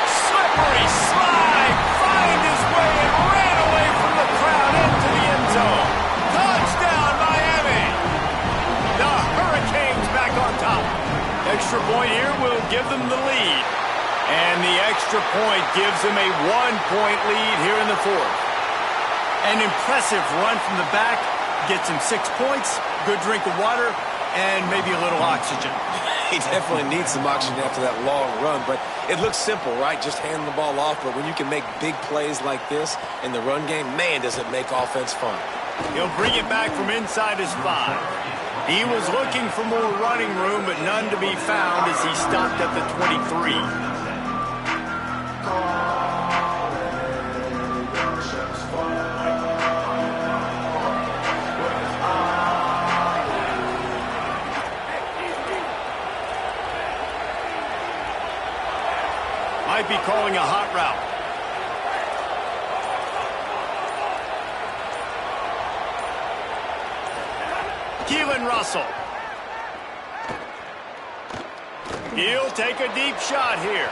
Speaker 2: Slippery slide, find his way and ran away from the crowd into the end zone. Touchdown, Miami! The Hurricanes back on top. Extra point here will give them the lead. And the extra point gives them a 1-point lead here in the fourth. An impressive run from the back. Gets him 6 points, good drink of water, and maybe a little oxygen.
Speaker 4: He definitely needs some oxygen after that long run, but it looks simple, right? Just hand the ball off, but when you can make big plays like this in the run game, man, does it make offense fun.
Speaker 2: He'll bring it back from inside his 5. He was looking for more running room, but none to be found as he stopped at the 23. Might be calling a hot route. Keelan Russell. He'll take a deep shot here.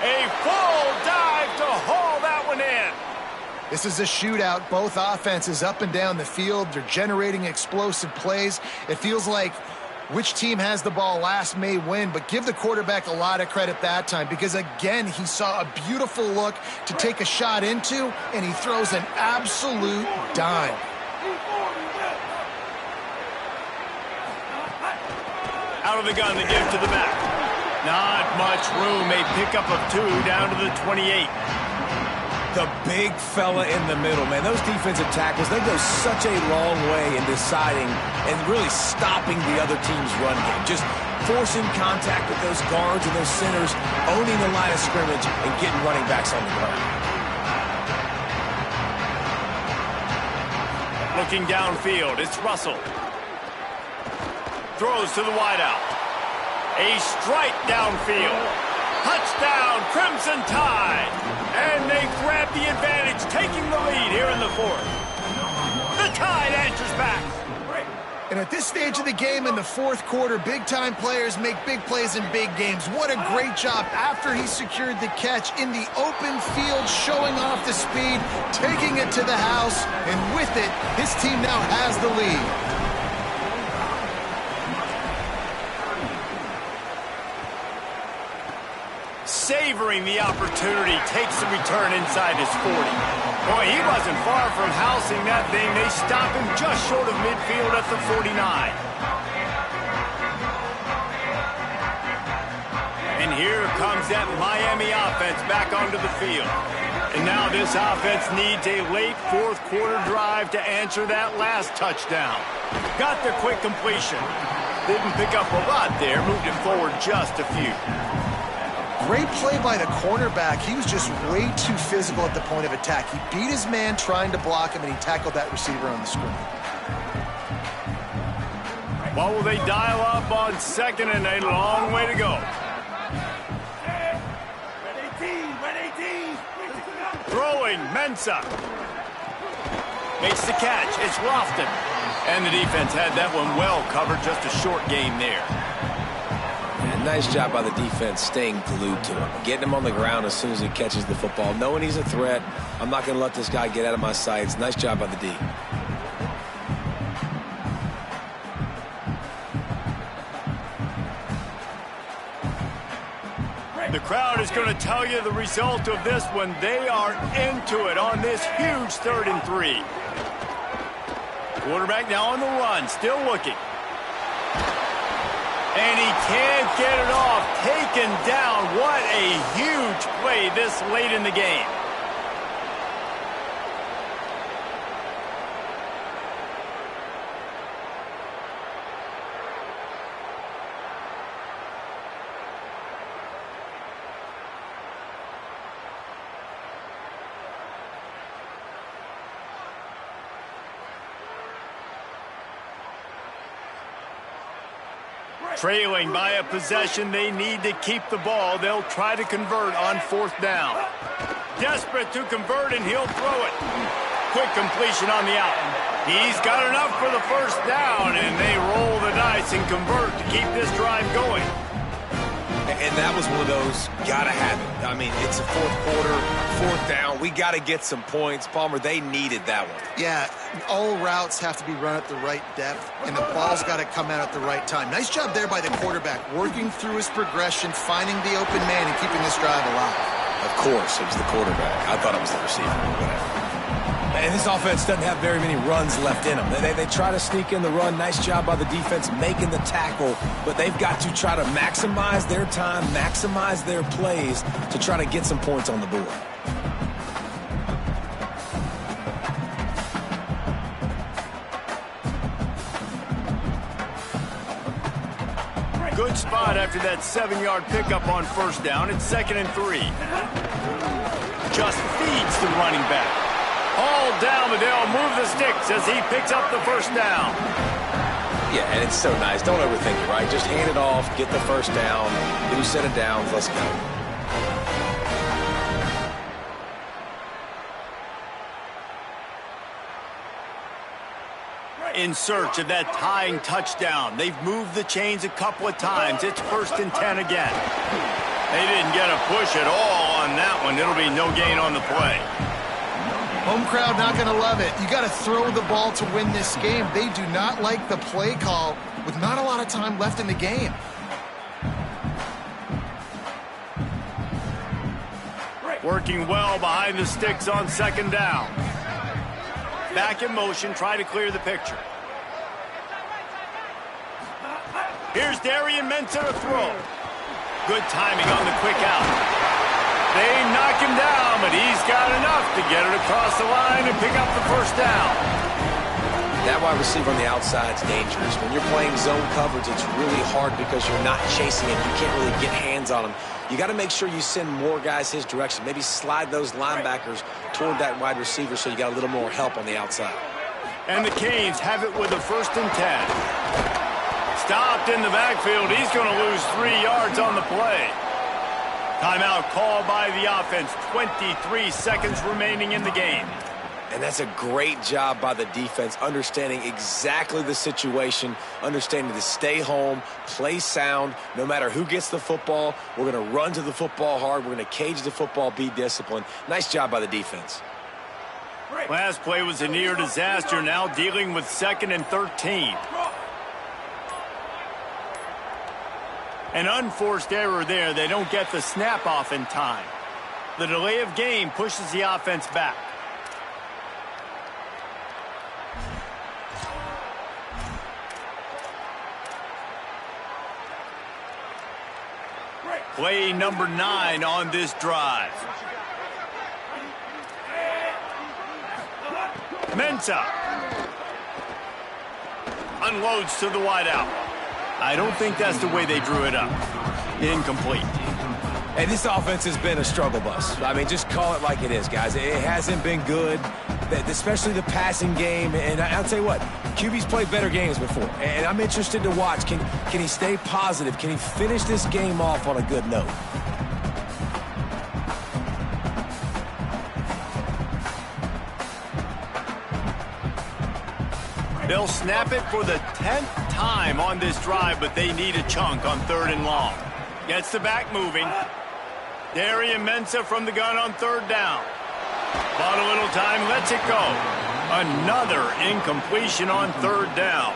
Speaker 2: A full dive to haul that one in.
Speaker 3: This is a shootout. Both offenses up and down the field. They're generating explosive plays. It feels like which team has the ball last may win, but give the quarterback a lot of credit that time because, again, he saw a beautiful look to take a shot into, and he throws an absolute dime.
Speaker 2: Out of the gun, the give to the back. Not much room. A pickup of 2 down to the 28.
Speaker 5: The big fella in the middle, man. Those defensive tackles, they go such a long way in deciding and really stopping the other team's run game. Just forcing contact with those guards and those centers, owning the line of scrimmage, and getting running backs on the ground.
Speaker 2: Looking downfield, it's Russell. Throws to the wideout. A strike downfield. Touchdown, Crimson Tide. And they grab the advantage, taking the lead here in the fourth. The Tide answers back.
Speaker 3: And at this stage of the game in the fourth quarter, big-time players make big plays in big games. What a great job after he secured the catch in the open field, showing off the speed, taking it to the house, and with it, his team now has the lead.
Speaker 2: Savoring the opportunity, takes the return inside his 40. Boy, he wasn't far from housing that thing. They stop him just short of midfield at the 49. And here comes that Miami offense back onto the field. And now this offense needs a late fourth quarter drive to answer that last touchdown. Got the quick completion. Didn't pick up a lot there, moved it forward just a few.
Speaker 3: Great play by the cornerback. He was just way too physical at the point of attack. He beat his man trying to block him, and he tackled that receiver on the screen.
Speaker 2: What will they dial up on second and a long way to go? Throwing, Ncaa. Makes the catch. It's Lofton. And the defense had that one well covered. Just a short game there.
Speaker 4: Nice job by the defense staying glued to him, getting him on the ground as soon as he catches the football, knowing he's a threat. I'm not going to let this guy get out of my sights. Nice job by the D.
Speaker 2: The crowd is going to tell you the result of this one. They are into it on this huge 3rd and 3. Quarterback now on the run, still looking. And he can't get it off. Taken down. What a huge play this late in the game. Trailing by a possession, they need to keep the ball. They'll try to convert on 4th down. Desperate to convert, and he'll throw it. Quick completion on the out. He's got enough for the 1st down, and they roll the dice and convert to keep this drive going.
Speaker 4: And that was one of those, gotta have it. I mean, it's a 4th quarter, 4th down. We gotta get some points. Palmer, they needed that one.
Speaker 3: Yeah, all routes have to be run at the right depth, and the ball's got to come out at the right time. Nice job there by the quarterback, working through his progression, finding the open man, and keeping this drive alive.
Speaker 4: Of course, it was the quarterback. I thought it was the receiver, but whatever.
Speaker 5: And this offense doesn't have very many runs left in them. They try to sneak in the run. Nice job by the defense making the tackle, but they've got to try to maximize their time, maximize their plays to try to get some points on the board.
Speaker 2: Good spot after that 7-yard pickup on 1st down. It's 2nd and 3. Just feeds the running back. Hauled down, but they'll move the sticks as he picks up the 1st down.
Speaker 4: Yeah, and it's so nice. Don't overthink it, right? Just hand it off, get the 1st down, do set it down, let's go.
Speaker 2: In search of that tying touchdown. They've moved the chains a couple of times. It's 1st and 10 again. They didn't get a push at all on that one. It'll be no gain on the play.
Speaker 3: Home crowd not going to love it. You got to throw the ball to win this game. They do not like the play call with not a lot of time left in the game.
Speaker 2: Working well behind the sticks on 2nd down. Back in motion, try to clear the picture. Here's Darian Mensah to throw. Good timing on the quick out. They knock him down, but he's got enough to get it across the line and pick up the 1st down.
Speaker 4: That wide receiver on the outside is dangerous. When you're playing zone coverage, it's really hard because you're not chasing him. You can't really get hands on him. You got to make sure you send more guys his direction. Maybe slide those linebackers toward that wide receiver so you got a little more help on the outside.
Speaker 2: And the Canes have it with a 1st and 10. Stopped in the backfield. He's going to lose 3 yards on the play. Timeout called by the offense. 23 seconds remaining in the game.
Speaker 4: And that's a great job by the defense, understanding exactly the situation, understanding to stay home, play sound. No matter who gets the football, we're going to run to the football hard. We're going to cage the football, be disciplined. Nice job by the defense.
Speaker 2: Last play was a near disaster. Now dealing with 2nd and 13. An unforced error there. They don't get the snap off in time. The delay of game pushes the offense back. Play number 9 on this drive. Mensah unloads to the wideout. I don't think that's the way they drew it up. Incomplete.
Speaker 5: And this offense has been a struggle bus. I mean, just call it like it is, guys. It hasn't been good, especially the passing game. And I'll tell you what, QB's played better games before. And I'm interested to watch. Can he stay positive? Can he finish this game off on a good note?
Speaker 2: They'll snap it for the 10th time on this drive, but they need a chunk on 3rd and long. Gets the back moving. Darian Mensah from the gun on 3rd down. Bought a little time, lets it go. Another incompletion on 3rd down.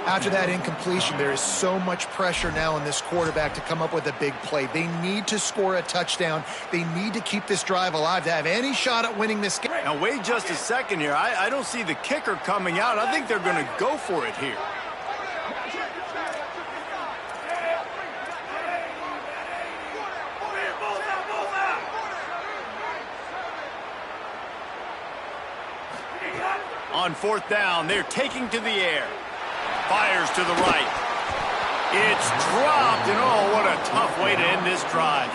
Speaker 3: After that incompletion, there is so much pressure now on this quarterback to come up with a big play. They need to score a touchdown. They need to keep this drive alive to have any shot at winning this game.
Speaker 2: Now, wait just a second here. I don't see the kicker coming out. I think they're going to go for it here. On 4th down, they're taking to the air. Fires to the right. It's dropped, and oh, what a tough way to end this drive.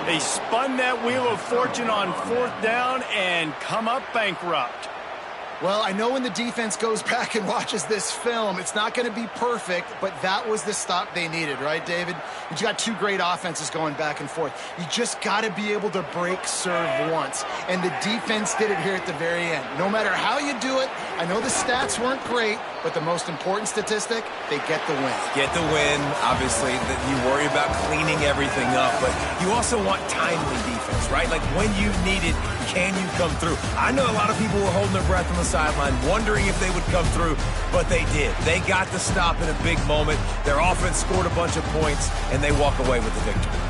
Speaker 2: They spun that wheel of fortune on 4th down and come up bankrupt.
Speaker 3: Well, I know when the defense goes back and watches this film, it's not going to be perfect, but that was the stop they needed, right, David? You got two great offenses going back and forth. You just got to be able to break serve once, and the defense did it here at the very end. No matter how you do it, I know the stats weren't great, but the most important statistic, they get the win.
Speaker 5: Get the win. Obviously, you worry about cleaning everything up, but you also want timely defense, right? Like when you need it, can you come through? I know a lot of people were holding their breath on the sideline, wondering if they would come through, but they did. They got the stop in a big moment. Their offense scored a bunch of points, and they walk away with the victory.